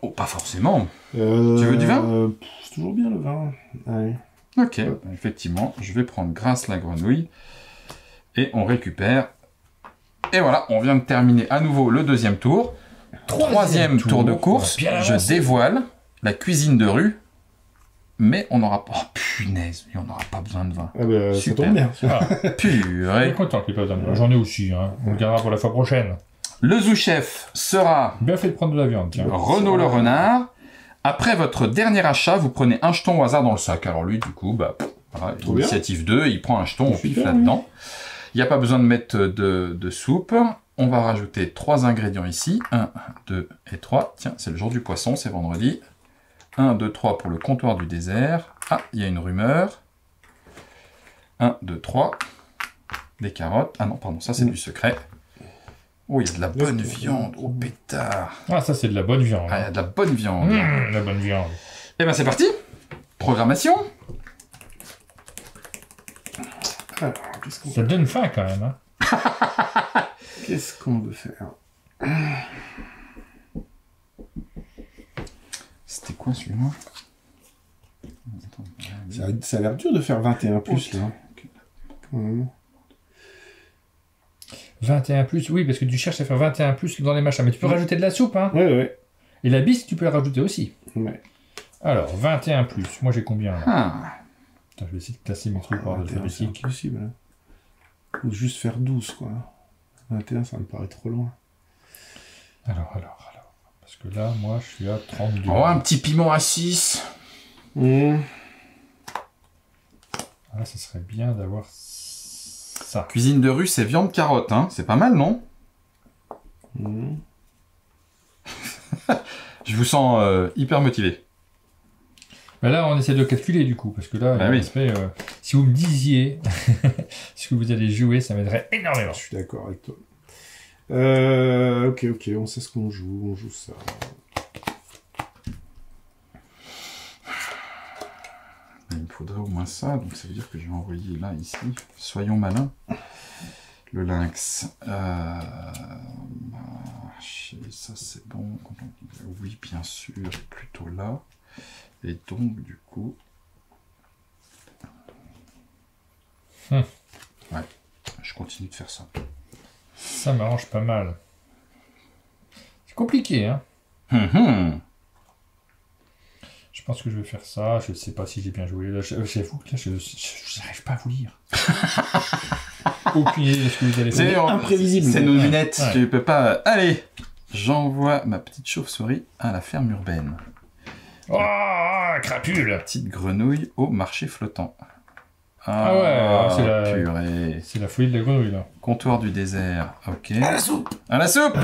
B: Oh, pas forcément. Tu veux du vin?
C: C'est toujours bien le vin. Allez.
B: Ok, effectivement, je vais prendre Grace la grenouille. Et on récupère. Et voilà, on vient de terminer à nouveau le deuxième tour. Troisième tour de course. Je dévoile la cuisine de rue. Mais on n'aura pas... Oh, punaise, on n'aura pas besoin de vin.
C: Ah bah, ça tombe bien.
B: Purée.
A: Je suis content qu'il n'y ait pas besoin de vin. J'en ai aussi, hein. On le gardera pour la fois prochaine.
B: Le sous-chef sera...
A: Bien fait de prendre de la viande, tiens.
B: Renaud le renard. Après votre dernier achat, vous prenez un jeton au hasard dans le sac. Alors lui, du coup, bah, voilà, initiative 2, il prend un jeton au pif là-dedans. Il n'y a pas besoin de mettre de soupe. On va rajouter 3 ingrédients ici. 1, 2 et 3. Tiens, c'est le jour du poisson, c'est vendredi. 1, 2, 3 pour le comptoir du désert. Ah, il y a une rumeur. 1, 2, 3. Des carottes. Ah non, pardon, ça c'est du secret. Oh, il y a de la bonne viande. Oh, pétard.
A: Ah, ça c'est de la bonne viande.
B: Ah, il y a de la bonne viande.
A: La bonne viande.
B: Eh ben c'est parti. Programmation.
C: Alors,
A: ça donne faim quand même. Hein.
C: Qu'est-ce qu'on veut faire?
B: C'était quoi celui-là?
C: Ça a l'air dur de faire 21 plus là. Okay.
A: 21 plus, oui, parce que tu cherches à faire 21 plus dans les machins. Mais tu peux rajouter de la soupe, hein?
C: Ouais.
A: Et la bisque, tu peux la rajouter aussi.
C: Ouais.
A: Alors, 21 plus. Moi, j'ai combien là? Attends, je vais essayer de classer mes trucs par alphabétique.
C: C'est possible. Hein. Ou juste faire 12, quoi. 21, ça me paraît trop loin.
A: Alors. Parce que là, moi, je suis à 32.
B: Oh, un petit piment à 6.
A: Ah, ça serait bien d'avoir ça.
B: Cuisine de rue, c'est viande carotte, hein. C'est pas mal, non? Je vous sens hyper motivé.
A: Mais là, on essaie de calculer du coup, parce que là, si vous me disiez ce que vous allez jouer, ça m'aiderait énormément.
C: Je suis d'accord avec toi. Ok, on sait ce qu'on joue, on joue ça.
B: Il me faudrait au moins ça, donc ça veut dire que je vais envoyer là, ici. Soyons malins. Le lynx. Ça c'est bon. Oui, bien sûr, plutôt là. Et donc, du coup... Ouais, je continue de faire ça.
A: Ça m'arrange pas mal. C'est compliqué, hein. Je pense que je vais faire ça. Je ne sais pas si j'ai bien joué. J'avoue que là, je n'arrive pas à vous lire. Aucune idée de ce que vous allez faire.
C: C'est imprévisible.
B: C'est nos lunettes. Ouais. Tu peux pas... Allez, j'envoie ma petite chauve-souris à la ferme urbaine.
A: Oh, crapule!
B: Petite grenouille au marché flottant.
A: Ah ouais, c'est la...
B: purée.
A: C'est la folie de la grenouille, là.
B: Comptoir du désert, ok.
C: À la soupe.
B: À la soupe.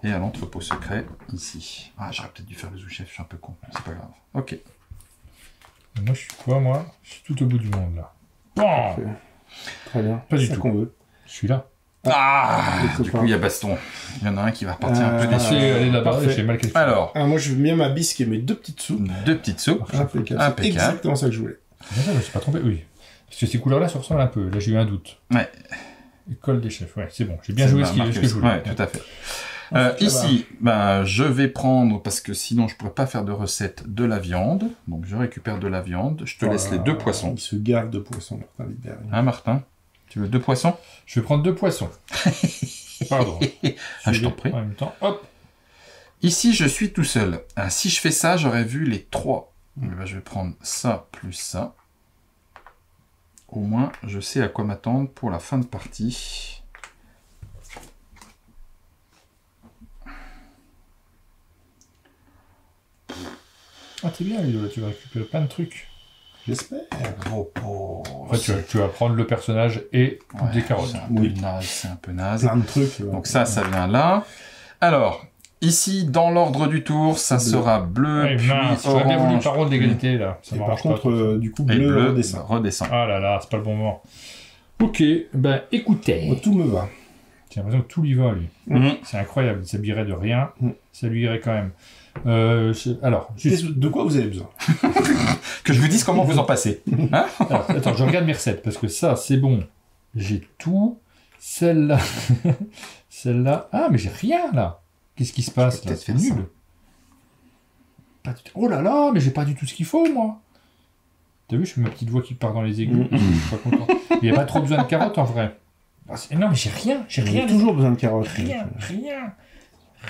B: Et à l'entrepôt secret, ici. Ah, j'aurais peut-être dû faire le sous-chef, je suis un peu con. C'est pas grave. Ok.
A: Et moi, je suis quoi, moi? Je suis tout au bout du monde, là. Bon!
C: Très bien.
A: Pas du
C: C'est ça
A: tout.
C: qu'on veut.
A: Je suis là.
B: Ah,
C: les
B: du
C: copains.
B: coup, il y a baston. Il y en a un qui va repartir un peu
C: Ah,
B: déçu.
A: J'ai allé là-bas,
C: parfait.
A: j'ai mal calculé.
B: Alors,
C: Ah, moi, je veux bien ma bisque et mes 2 petites soupes.
B: 2 petites soupes.
C: Impeccable.
B: Impeccable.
C: C'est exactement ça que je voulais.
A: Je me suis pas trompé, oui. Parce que ces couleurs-là se ressemblent un peu. Là, j'ai eu un doute.
B: Ouais.
A: École des chefs, ouais, c'est bon. J'ai bien joué ce que je voulais.
B: Ouais, tout à fait. Ici, ben, je vais prendre, parce que sinon je pourrais pas faire de recette, de la viande. Donc je récupère de la viande. Je te laisse les 2 poissons.
C: Il se gave de poissons, Martin Lidberg.
B: Hein, Martin? Tu veux 2 poissons?
A: Je vais prendre 2 poissons. Pardon.
B: Ah, je t'en prie.
A: En même temps, hop.
B: Ici, je suis tout seul. Ah, si je fais ça, j'aurais vu les 3. Ben, je vais prendre ça plus ça. Au moins, je sais à quoi m'attendre pour la fin de partie.
A: Ah, t'es bien, Ludo, là, tu vas récupérer plein de trucs.
C: J'espère.
A: En fait, tu vas prendre le personnage et
B: Ouais,
A: des carottes.
B: c'est un peu
C: Oui.
B: naze, c'est un peu naze.
C: Plein de trucs.
B: Donc ça vient là. Alors, ici, dans l'ordre du tour, ça sera bleu,
A: Ouais,
B: puis
A: mince, j'aurais bien voulu
B: orange,
A: parole d'égalité, là. Ça
C: Et par
A: m'arrange pas.
C: contre, du coup,
B: et
C: bleu
B: bleu
C: redescend.
B: redescend.
A: Ah là là, c'est pas le bon moment. Ok, ben écoutez.
C: Moi, tout me va.
A: J'ai l'impression que tout lui va, lui.
B: Mhm.
A: C'est incroyable, il s'habillerait de rien,
C: Mm.
A: ça lui irait quand même. Alors, juste...
C: De quoi vous avez besoin?
B: Que je vous dise comment vous en passez.
A: Alors, attends, je regarde mes recettes, parce que ça, c'est bon. J'ai tout. Celle-là... Celle-là... Ah, mais j'ai rien, là. Qu'est-ce qui se passe, là?
B: peut-être
A: C'est
B: faire ça.
A: nul. Pas du tout- Oh là là, mais j'ai pas du tout ce qu'il faut, moi. T'as vu, je fais ma petite voix qui part dans les aigus.
C: Mm.
A: Je suis pas content. Il n'y a pas trop besoin de carottes, en vrai. Ah, non, mais j'ai rien. J'ai
C: J'ai
A: rien.
C: toujours besoin de carottes.
A: Rien. Rien.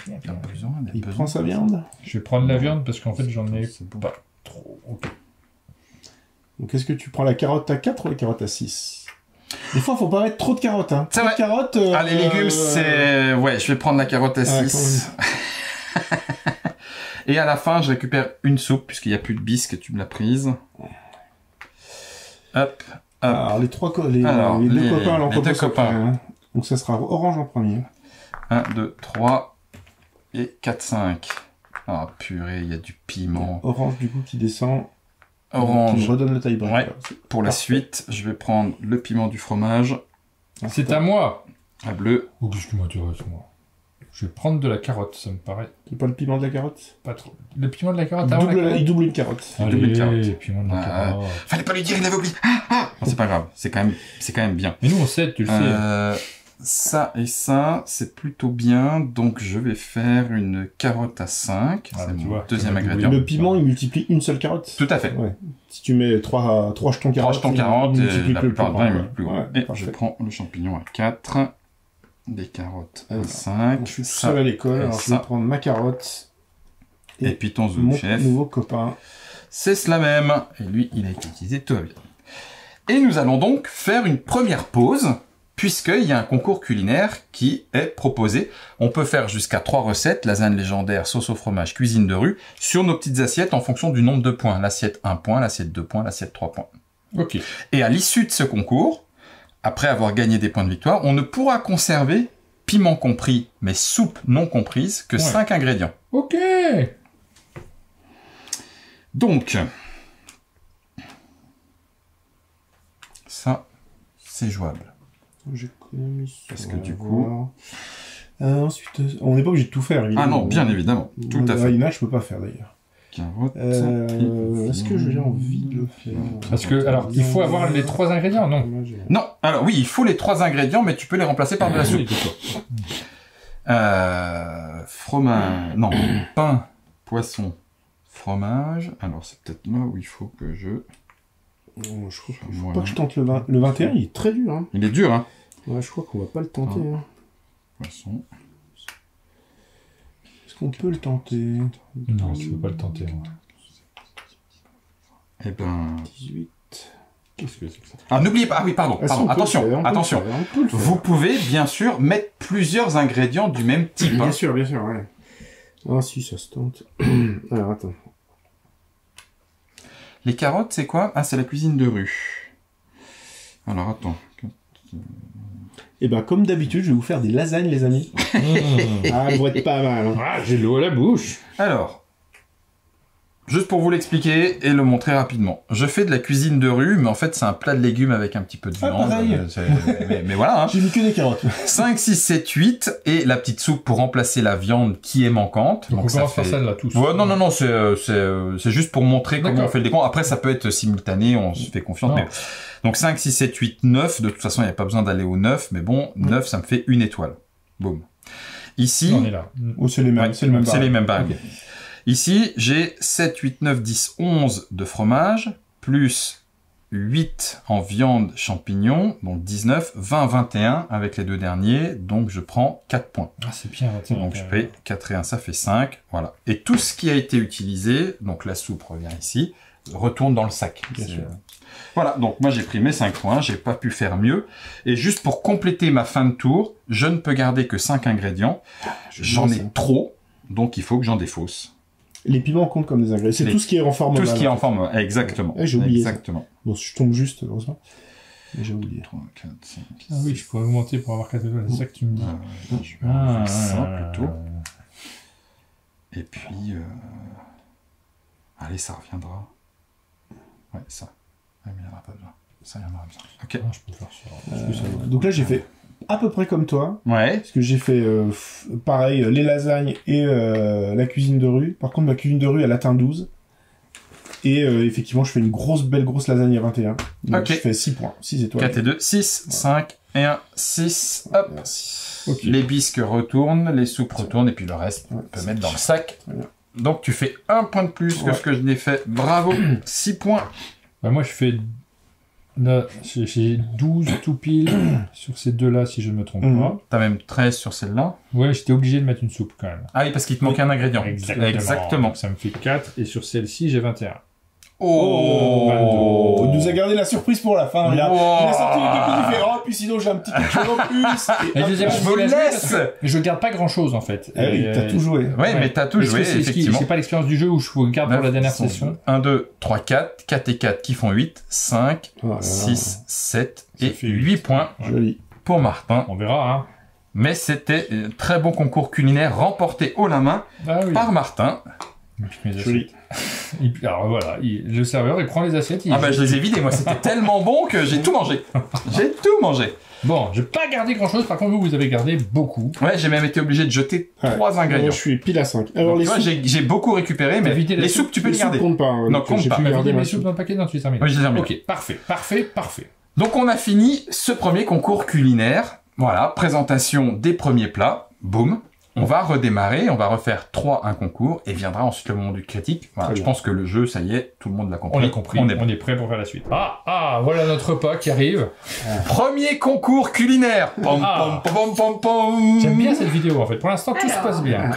B: Il y a besoin, il y a
C: Il
B: besoin.
C: prend sa viande.
A: Je vais prendre la viande, parce qu'en fait, j'en ai
B: C'est bon.
A: pas trop. Ok.
C: Donc, est-ce que tu prends la carotte à 4 ou la carotte à 6? Des fois, faut pas mettre trop de carottes. Hein.
B: C'est
C: Trop
B: vrai.
C: de carottes.
B: Ah, les légumes, c'est... Ouais, je vais prendre la carotte à 6. Et à la fin, je récupère une soupe, puisqu'il n'y a plus de bisque, tu me l'as prise. Hop.
C: Alors, les 3 les,
B: Alors,
C: les deux
B: les-
C: copains à
B: les
C: l'entrepôt
B: deux
C: secret,
B: copains.
C: hein. Donc, ça sera orange en premier.
B: 1, 2, 3 et 4, 5. Ah, purée, il y a du piment.
C: Orange, du coup, qui descend. Qui
B: Orange.
C: me redonne le tie-break.
B: Ouais.
C: Alors,
B: Pour la
C: Parfait.
B: suite, je vais prendre le piment du fromage
A: C'est à moi.
B: à bleu.
A: Oh, qu'est-ce que m'intéresse, moi? Je vais prendre de la carotte, ça me paraît
C: C'est pas le piment de la carotte?
A: pas trop. Le piment de la carotte
C: Il
A: avant la
C: double,
A: carotte
C: il double une carotte.
A: Allez,
B: double une carotte.
A: le piment de la
B: Ah,
A: carotte.
B: Fallait pas lui dire, il avait oublié. Non, c'est pas grave, c'est quand même bien.
A: Mais nous, on sait, tu le sais.
B: Ça et ça, c'est plutôt bien. Donc, je vais faire une carotte à 5.
A: Ah,
B: c'est
A: tu
B: mon
A: vois,
B: deuxième
A: ça va
B: ingrédient.
C: Le piment, il multiplie une seule carotte.
B: Tout à fait.
C: Ouais. Si tu mets 3 jetons
B: 3
C: carottes,
B: jetons 40,
C: il
B: et
C: multiplie
B: la
C: plus
B: plupart du temps, il est plus
C: Ouais,
B: gros. Et
C: parfait.
B: je prends le champignon à 4. Des carottes à
C: Alors,
B: 5.
C: Je suis tout
B: ça,
C: seul à l'école,
B: et
C: alors je
B: ça.
C: vais prendre ma carotte.
B: Et puis ton
C: Mon
B: chef.
C: nouveau copain.
B: C'est cela même. Et lui, il a été utilisé, tout va bien. Et nous allons donc faire une première pause, puisqu'il y a un concours culinaire qui est proposé. On peut faire jusqu'à 3 recettes, lasagne légendaire, sauce au fromage, cuisine de rue, sur nos petites assiettes en fonction du nombre de points. L'assiette 1 point, l'assiette 2 points, l'assiette 3 points.
A: Ok.
B: Et à l'issue de ce concours, après avoir gagné des points de victoire, on ne pourra conserver, piment compris, mais soupe non comprise, que
A: Ouais.
B: 5 ingrédients.
A: Ok.
B: Donc, ça, c'est jouable.
C: J'économise.
B: Parce que
C: On va
B: du coup-
C: voir. Ensuite, on n'est pas obligé de tout faire, évidemment.
B: Ah non, bien évidemment, tout à fait.
C: Une je peux pas faire d'ailleurs.
B: Carotte.
C: Est-ce que j'ai envie de le faire?
A: Parce que, alors, il faut avoir les 3 ingrédients, non?
B: Non, alors oui, il faut les 3 ingrédients, mais tu peux les remplacer par de la soupe. Fromage, non, pain, poisson, fromage. Alors c'est peut-être là où il faut que je...
C: Non, je crois qu'il faut
B: Voilà.
C: pas que je tente le 20. Le 21, il est très dur. Hein.
B: Il est dur, hein.
C: Ouais, je crois qu'on va pas le tenter. Hein.
B: Poisson.
C: Est-ce qu'on peut le tenter?
A: Non, tu peux pas le tenter. Moi.
B: Eh ben,
C: 18.
A: Qu'est-ce que c'est que ça?
B: Alors n'oubliez pas, ah oui, pardon,
C: Ah, si, on peut
B: attention,
C: le faire,
B: attention.
C: on peut le faire.
B: Vous pouvez bien sûr mettre plusieurs ingrédients du même type.
C: Bien sûr, ouais. Ah si, ça se tente. Alors, attends.
B: Les carottes, c'est quoi? Ah, c'est la cuisine de rue. Alors, attends.
C: Et ben, comme d'habitude, je vais vous faire des lasagnes, les amis. Ah, elles vont être pas mal. Hein.
A: Ah, j'ai l'eau à la bouche.
B: Alors, juste pour vous l'expliquer et le montrer rapidement. Je fais de la cuisine de rue, mais en fait, c'est un plat de légumes avec un petit peu de
C: Ah,
B: viande.
C: pareil.
B: Mais voilà, hein.
C: J'ai mis que des carottes.
B: 5, 6, 7, 8, et la petite soupe pour remplacer la viande qui est manquante.
A: Donc on
B: ça
A: commence
B: fait...
A: par celle-là, tous.
B: Ouais, non, c'est juste pour montrer comment on
A: D'accord.
B: fait le décompte. Après, ça peut être simultané, on se fait confiance.
A: Non.
B: Mais... Donc 5, 6, 7, 8, 9. De toute façon, il n'y a pas besoin d'aller au 9, mais bon, 9, ça me fait une étoile. Boum. Ici,
A: On est là.
C: Oh, c'est les mêmes,
B: ouais,
C: c'est le même
B: c'est
C: baril.
B: les mêmes barils.
C: Ok.
B: Ici, j'ai 7, 8, 9, 10, 11 de fromage, plus 8 en viande champignon, donc 19, 20, 21 avec les deux derniers, donc je prends 4 points.
A: Ah, c'est bien.
B: Donc je paye 4 et 1, ça fait 5, voilà. Et tout ce qui a été utilisé, donc la soupe revient ici, retourne dans le sac.
C: Bien sûr.
B: Voilà, donc moi j'ai pris mes 5 points, j'ai pas pu faire mieux. Et juste pour compléter ma fin de tour, je ne peux garder que 5 ingrédients. J'en ai trop, donc il faut que j'en défausse.
C: Les piments comptent comme des ingrédients. C'est tout ce qui est en forme
B: Tout
C: ovale,
B: ce qui est en
C: fait.
B: forme, exactement.
C: Ouais, j'ai oublié ça.
B: Exactement.
C: Bon, je tombe juste, heureusement. Mais j'ai oublié.
B: 3, 4, 5,
A: Ah oui, je pourrais augmenter pour avoir 4 étoiles, c'est ça que tu me dis.
B: je vais en faire ça plutôt. Et puis, allez, ça reviendra. Ouais, ça. Ouais, mais il n'y en aura pas besoin. Ça, il y en aura besoin. Ok.
A: Ah, je peux faire ça. Parce que ça vaut-
C: Donc là, j'ai fait à peu près comme toi.
B: Ouais.
C: Parce que j'ai fait, pareil, les lasagnes et la cuisine de rue. Par contre, ma cuisine de rue, elle atteint 12. Et effectivement, je fais une belle grosse lasagne à 21. Donc
B: Ok.
C: je fais 6 points, 6 étoiles.
B: 4 et 2, 6, 5 et 1, 6. Hop.
C: Merci.
A: Ok.
B: Les bisques retournent, les soupes retournent, et puis le reste,
C: Ouais,
B: on peut mettre dans le sac.
C: Très bien.
B: Donc tu fais 1 point de plus que
C: Ouais.
B: ce que je n'ai fait. Bravo. 6 points.
A: Bah, moi, je fais... Là, j'ai 12 tout pile sur ces deux-là, si je ne me trompe
C: Mhm.
A: pas.
B: T'as même 13 sur celle-là.
A: Ouais, j'étais obligé de mettre une soupe quand même.
B: Ah oui, parce qu'il te manque un ingrédient. Exactement.
A: Donc, ça me fait 4, et sur celle-ci, j'ai 21.
B: Oh,
C: Il nous a gardé la surprise pour la fin. Il a sorti les deux petits, il fait, oh, puis sinon j'ai un petit quelque chose en plus.
A: Et deuxième,
B: je
A: je
B: vous
A: vais la jouer
B: laisse.
A: parce que je garde pas grand-chose en fait.
C: Ah oui,
A: Et,
C: t'as tout joué.
B: Ouais, mais t'as tout
A: Est-ce
B: joué,
A: que c'est-
B: effectivement.
A: C'est pas l'expérience du jeu où je vous garde pour la dernière session.
B: 1, 2, 3, 4. 4 et 4 qui font 8. 5,
C: Oh là là.
B: 6, 7
A: Ça
B: et
A: fait
B: 8 points
C: Joli.
B: pour Martin.
A: On verra, hein.
B: Mais c'était un très bon concours culinaire remporté haut la main
A: Ah oui.
B: par Martin.
A: Et puis mes
C: Joli.
A: assiettes. Alors voilà, le serveur il prend les assiettes.
B: Ah bah je les ai vidés, moi c'était tellement bon que j'ai tout mangé. J'ai tout mangé.
A: Bon, j'ai pas gardé grand chose, par contre vous avez gardé beaucoup.
B: Ouais, j'ai même été obligé de jeter
C: Ouais.
B: 3
C: Moi,
B: ingrédients.
C: je suis pile à 5. Alors,
B: Donc,
C: les
B: tu vois,
C: soupes,
B: j'ai beaucoup récupéré, mais
A: T'as vidé la
B: les
A: soupe,
B: soupes tu peux
C: les
B: les
C: soupes
B: garder.
C: comptent pas. hein,
B: Non,
C: donc
B: compte
C: j'ai
B: pas.
C: pu
A: T'as
C: garder
A: vidé
C: ma
A: mes
C: soupe.
A: soupes dans le paquet, non, tu les termines.
B: Oui, je les ai terminés.
A: Ok, parfait.
B: Donc on a fini ce premier concours culinaire. Voilà, présentation des premiers plats. Boum. On va redémarrer, on va refaire 3 un concours et viendra ensuite le moment du critique. Voilà,
C: Très
B: je
C: bien.
B: pense que le jeu, ça y est, tout le monde l'a compris.
A: On l'a compris,
B: On est bon.
A: on est prêt pour faire la suite. Voilà notre repas qui arrive.
B: Premier concours culinaire. Pom,
A: Ah.
B: pom, pom, pom, pom.
A: J'aime bien cette vidéo en fait. Pour l'instant, tout se passe bien.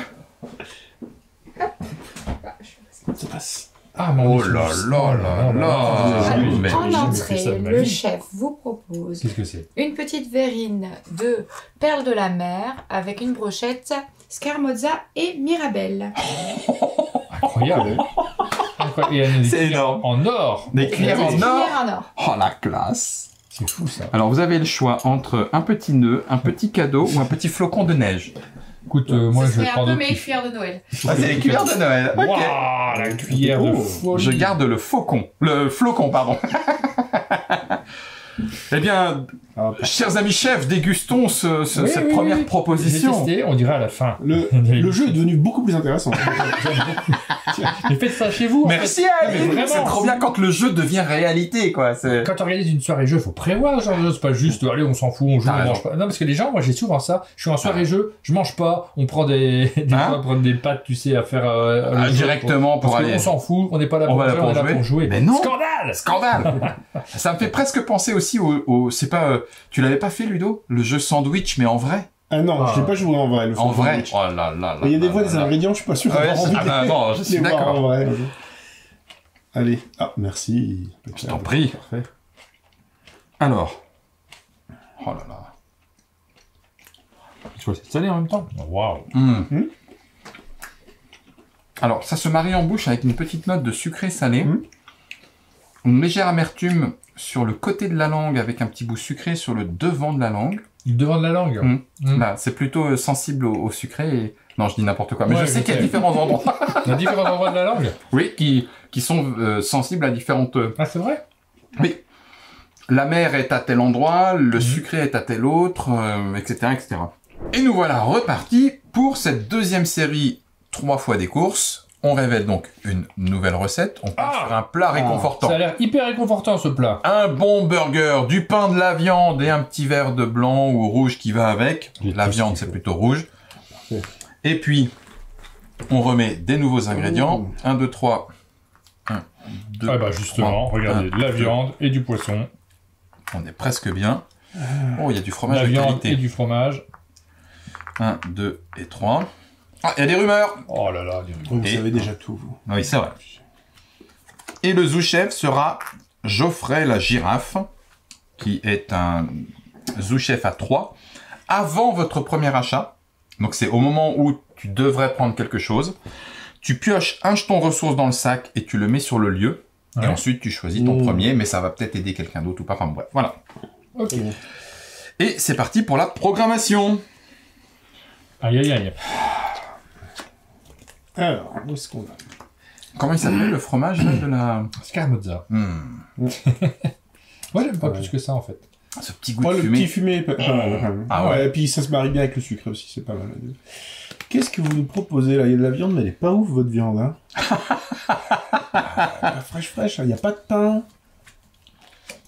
C: Ça passe.
A: Ah, mais
B: Oh là là là là.
A: Ah,
B: oui,
A: oui,
B: mais-
A: j'ai
D: En
A: jamais fait
D: entrée,
A: ça de ma
D: le
A: vie.
D: chef vous propose
A: Qu'est-ce que c'est?
D: une petite verrine de perles de la mer avec une brochette Scamozza et Mirabelle.
A: Incroyable. Incroyable. Et il y a des
B: C'est
A: cuillères
B: énorme.
A: En or.
B: Des
D: Une
B: cuillères
D: petite
B: en or.
D: cuillère en or.
B: Oh la classe.
A: C'est fou ça.
B: Alors vous avez le choix entre un petit nœud, un petit cadeau ou un petit flocon de neige.
A: Écoute, moi
D: Ce
A: je vais
D: serait un
A: prendre
D: peu
A: d'autres
D: mes
A: kiffs.
D: cuillères de Noël.
B: Ah, c'est les cuillères de Noël. Ok.
A: Waouh, la cuillère de
C: Oh,
A: folie.
B: Je garde le faucon. Le flocon, pardon. Eh bien,
C: Ah,
B: chers amis chefs, dégustons
A: Oui,
B: cette
A: oui,
B: première
A: oui.
B: proposition.
A: J'ai testé, on dirait à la fin.
C: le jeu est devenu beaucoup plus intéressant.
A: Mais faites ça chez vous. en
B: Merci
A: fait.
B: Aline.
A: Mais vraiment,
B: C'est trop bien quand le jeu devient réalité, quoi. C'est...
A: Quand tu organises une soirée jeu, faut prévoir ce genre de choses. C'est pas juste, allez, on s'en fout, on joue,
B: T'as
A: on
B: raison.
A: mange pas. Non, parce que les gens, moi j'ai souvent ça. Je suis en soirée jeu, je mange pas, on prend des
B: Hein
A: fois, prendre des pâtes, tu sais, à faire le jeu
B: directement pour
A: parce
B: aller.
A: qu'on s'en fout, on n'est pas là
B: On
A: pour
B: va là
A: jouer,
B: pour
A: on est là
B: jouer.
A: pour jouer.
B: Mais non.
A: Scandale.
B: Scandale. Ça me fait presque penser aussi au c'est pas tu l'avais pas fait Ludo, le jeu sandwich mais en vrai.
C: Ah non, je l'ai pas joué en vrai. Le
B: En vrai.
C: sandwich.
B: Oh là là là.
C: Mais il y a des
B: là
C: fois
B: là
C: des
B: là.
C: ingrédients, je suis pas sûr
B: Ouais,
C: d'avoir envie
B: ah bah
C: de
B: non, je
C: les
B: suis
C: voir
B: d'accord.
C: en vrai. Allez. Ah, merci.
B: Je t'en prie.
C: Parfait.
B: Alors. Oh là là.
A: Tu vois, c'est salé en même temps. Waouh.
B: Alors, ça se marie en bouche avec une petite note de sucré salé. Une légère amertume sur le côté de la langue avec un petit bout sucré sur le devant de la langue.
A: Le devant de la langue.
B: Là, c'est plutôt sensible au sucré et... Non, je dis n'importe quoi, mais
A: Ouais,
B: je sais qu'il y a différents endroits.
A: Il y a différents endroits de la langue.
B: Oui, qui sont sensibles à différentes...
A: Ah, c'est vrai?
B: Oui. La mer est à tel endroit, le sucré est à tel autre, etc., etc. Et nous voilà repartis pour cette deuxième série 3 fois des courses. On révèle donc une nouvelle recette. On part sur un plat réconfortant.
A: Ça a l'air hyper réconfortant, ce plat.
B: Un bon burger, du pain, de la viande et un petit verre de blanc ou rouge qui va avec. La viande, c'est plutôt rouge.
C: Parfait.
B: Et puis, on remet des nouveaux ingrédients. 1, 2, 3. 1, 2,
A: Ah bah justement,
B: 3,
A: regardez,
B: 1,
A: de la
B: 2.
A: viande et du poisson.
B: On est presque bien. Oh, il y a du
A: La
B: fromage de
A: viande
B: qualité.
A: et du fromage.
B: 1, 2 et 3. Ah, il y a des rumeurs.
A: Oh là là,
C: Vous
B: Et-
C: savez déjà tout, vous.
B: Oui, c'est vrai. Et le sous-chef sera Geoffrey la girafe, qui est un sous-chef à 3. Avant votre premier achat, donc c'est au moment où tu devrais prendre quelque chose, tu pioches un jeton ressources dans le sac et tu le mets sur le lieu. Et
A: Ouais.
B: ensuite, tu choisis ton premier, mais ça va peut-être aider quelqu'un d'autre ou pas. Enfin bref, voilà.
A: Ok.
B: Et c'est parti pour la programmation.
A: Aïe aïe aïe.
C: Alors, où est-ce qu'on va?
B: Comment il s'appelle le fromage là, de la...
A: Scamozza. Moi, j'aime pas plus que ça, en fait.
B: Ce petit goût
C: Oh,
B: de
C: le
B: fumée.
C: petit fumé est pas mal. quand même.
B: Ah ouais.
C: Et puis ça se marie bien avec le sucre aussi, c'est pas mal. Qu'est-ce que vous nous proposez là? Il y a de la viande, mais elle est pas ouf votre viande, hein. Fraîche, il n'y a pas de pain.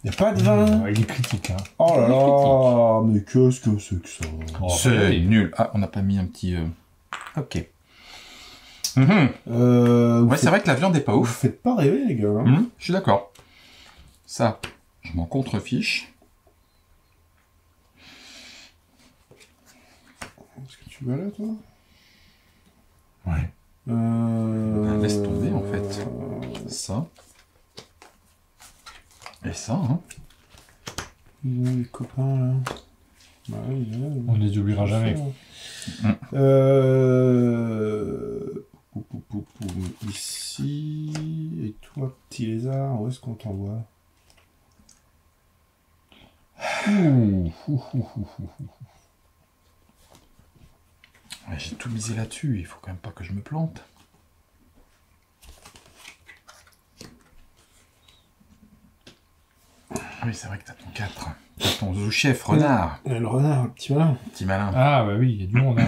C: Il n'y a pas de vin.
A: Il est critique, hein.
C: Oh là là, mais qu'est-ce que c'est que ça?
A: Oh,
B: C'est
A: regardez.
B: nul. Ah, on n'a pas mis un petit... Ok. Ouais, c'est vrai que la viande est pas
C: Vous
B: ouf.
C: faites pas rêver, les gars. Hein.
B: Je suis d'accord. Ça, je m'en contrefiche.
C: Est-ce que tu vas là, toi?
A: Ouais.
B: Laisse tomber, en fait. Ça. Et ça, hein.
C: Les copains, là. Bah, oui, là,
A: On ne les oubliera jamais.
C: Ici. Et toi, petit lézard, où est-ce qu'on t'envoie?
B: Ouais, j'ai tout misé là-dessus. Il faut quand même pas que je me plante. Oui, c'est vrai que t'as ton 4. T'as ton sous-chef renard.
C: Le renard, le petit malin.
B: Petit malin.
A: Ah, bah oui, il y a du monde, hein.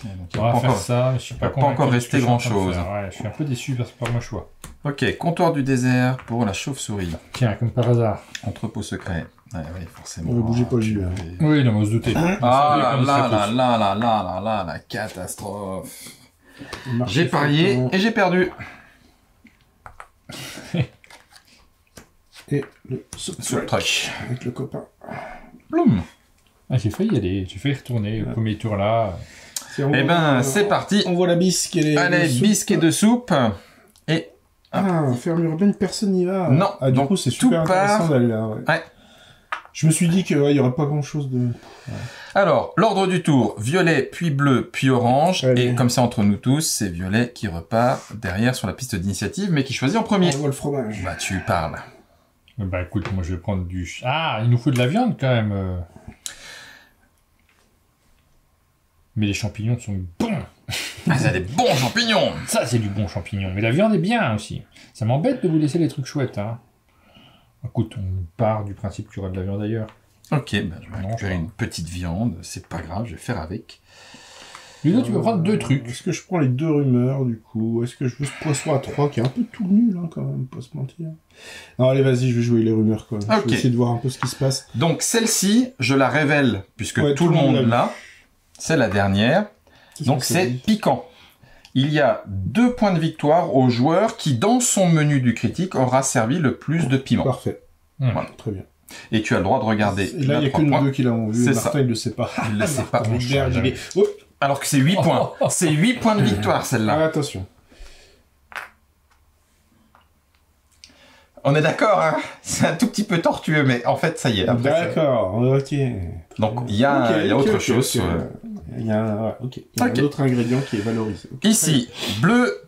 B: Ouais, donc, il
A: On
B: va
A: va
B: pas
A: faire
B: encore-
A: ça, mais je suis pas
B: va pas
A: convaincu
B: encore
A: de ce
B: rester
A: que je suis en train de
B: grand-chose.
A: faire. Ouais, je suis un peu déçu parce que c'est pas mon choix.
B: Ok, comptoir du désert pour la chauve-souris.
A: Tiens, comme par hasard.
B: Entrepôt secret. Ouais, oui, forcément.
C: Bougez pas le jus, hein.
A: Oui, non, mais on se doutait.
B: Ah là
A: On savait qu'on y
B: là
A: serait
B: là
A: tous.
B: là là là là là, la catastrophe.
C: Marché
B: J'ai parié
C: flottant.
B: et j'ai perdu.
C: Et le
B: Sur le truc.
C: avec le copain.
B: Bloum.
A: Ah, j'ai failli y aller, j'ai failli retourner. Le premier tour là.
C: Eh
B: Eh ben, c'est parti.
C: On voit la bisque et les...
B: Allez,
C: les soupes.
B: bisque et de soupe. Et
C: Ah, ferme urbaine, personne n'y va.
B: Non,
C: Ah, du
B: donc
C: coup, c'est
B: tout
C: super intéressant
B: part-
C: d'aller là, ouais.
B: Ouais.
C: Je me suis dit qu'il y aurait pas grand-chose de...
B: alors, l'ordre du tour, violet, puis bleu, puis orange.
C: Allez.
B: Et comme c'est entre nous tous, c'est violet qui repart derrière sur la piste d'initiative, mais qui choisit en premier.
C: On voit le fromage.
B: Bah, tu parles.
A: Bah écoute, moi je vais prendre du... Ah, il nous faut de la viande quand même. Mais les champignons sont bons.
B: Ah, c'est des bons champignons.
A: Ça, c'est du bon champignon. Mais la viande est bien aussi. Ça m'embête de vous laisser les trucs chouettes, hein. Écoute, on part du principe qu'il y aura de la viande ailleurs.
B: Ok, bah, je vais
A: Non,
B: récupérer
A: ça va.
B: une petite viande. C'est pas grave, je vais faire avec.
A: Ludo, tu peux prendre 2 trucs.
C: Est-ce que je prends les 2 rumeurs, du coup? Est-ce que je veux ce poisson à 3, qui est un peu tout nul, hein, quand même, pas se mentir. Non, allez, vas-y, je vais jouer les rumeurs, quand même.
B: Ok.
C: Je vais essayer de voir un peu ce qui se passe.
B: Donc, celle-ci, je la révèle, puisque
C: Ouais,
B: tout le monde l'a. C'est la dernière.
C: Qu'est-ce
B: Donc
C: que
B: c'est
C: dit
B: piquant. Il y a 2 points de victoire au joueur qui, dans son menu du critique, aura servi le plus de piment.
C: Parfait.
A: Voilà.
C: Très bien.
B: Et tu as le droit de regarder.
C: Et là, il n'y a que nous
B: 3
C: deux qui l'avons vu.
B: C'est
C: Martin,
B: ça.
C: il ne le sait pas.
B: Il ne le sait pas.
C: Martin,
A: je
C: merde,
A: saurais
C: il est- Oh,
B: Alors que c'est 8 points. C'est 8 points de victoire,
C: ah,
B: celle-là.
C: attention.
B: On est d'accord, hein? C'est un tout petit peu tortueux, mais en fait, ça y est.
C: D'accord, ok.
B: Donc, il y a autre chose.
C: Il y a un autre ingrédient qui est valorisé.
B: Ici, bleu,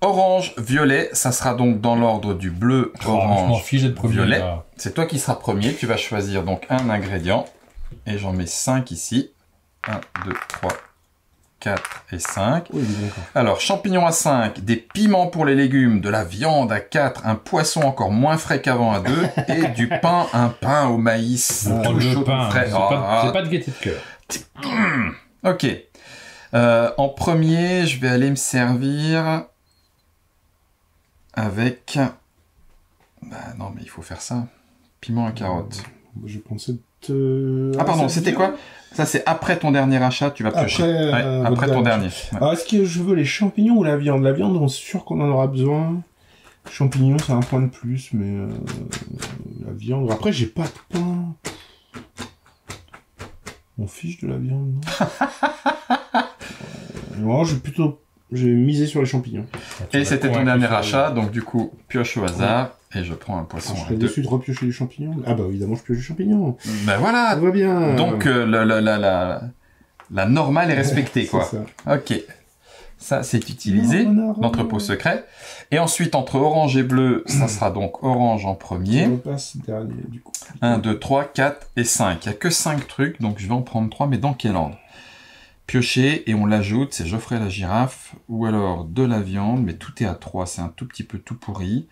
B: orange, violet. Ça sera donc dans l'ordre du bleu, orange,
A: je m'en fiche d'être premier,
B: violet.
A: là.
B: C'est toi qui seras premier. Tu vas choisir donc un ingrédient. Et j'en mets 5 ici. 1, 2, 3, 4 et 5.
C: Oui, d'accord.
B: Alors, champignons à 5, des piments pour les légumes, de la viande à 4, un poisson encore moins frais qu'avant à 2, et du pain, un pain au maïs.
A: Oh,
B: tout chaud,
A: le pain,
B: tout frais.
A: c'est pas de gaieté de cœur.
B: Ok. En premier, je vais aller me servir avec... Bah non, mais il faut faire ça. Piment à carotte.
C: Je pensais
B: Ah pardon, c'était quoi? Ça, c'est après ton dernier achat, tu vas piocher. Après ton dernier. Ouais.
C: Alors, est-ce que je veux les champignons ou la viande? La viande, on est sûr qu'on en aura besoin. Champignons, c'est un point de plus, mais la viande... Après, j'ai pas de pain. On fiche de la viande, non? Non, je vais miser sur les champignons.
B: Et c'était ton dernier achat, donc du coup, pioche au hasard, et je prends un poisson
C: Je
B: à
C: serais
B: 2.
C: déçu de repiocher les champignons. Ah bah évidemment, je pioche les champignons.
B: Ben voilà.
C: Ça va bien.
B: Donc la normale est respectée, quoi.
C: C'est ça.
B: Ok. Ça, c'est utilisé.
C: Non.
B: L'entrepôt secret. Et ensuite, entre orange et bleu, ça sera donc orange en
C: Je
B: premier.
C: repasse dernier, du coup.
B: 1, 2, 3, 4 et 5. Il n'y a que 5 trucs, donc je vais en prendre 3, mais dans quel ordre? Piocher, et on l'ajoute, c'est Geoffrey la girafe, ou alors de la viande, mais tout est à 3, c'est un tout petit peu tout pourri.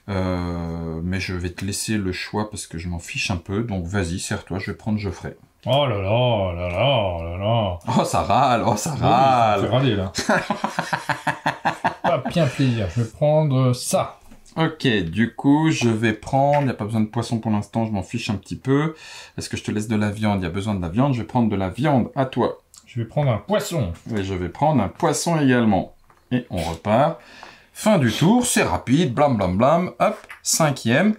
B: Mais je vais te laisser le choix, parce que je m'en fiche un peu, donc vas-y, serre-toi, je vais prendre Geoffrey.
A: Oh là là, oh là là, oh là là.
B: Oh, ça râle, oh, ça
A: Oui,
B: râle.
A: c'est râler, là. Pas bien plaisir. Je vais prendre ça.
B: Ok, du coup, je vais prendre... Il n'y a pas besoin de poisson pour l'instant, je m'en fiche un petit peu. Est-ce que je te laisse de la viande? Il y a besoin de la viande, je vais prendre de la viande à toi.
A: Je vais prendre un poisson.
B: Et je vais prendre un poisson également. Et on repart. Fin du tour, c'est rapide, blam blam blam. Hop, 5e.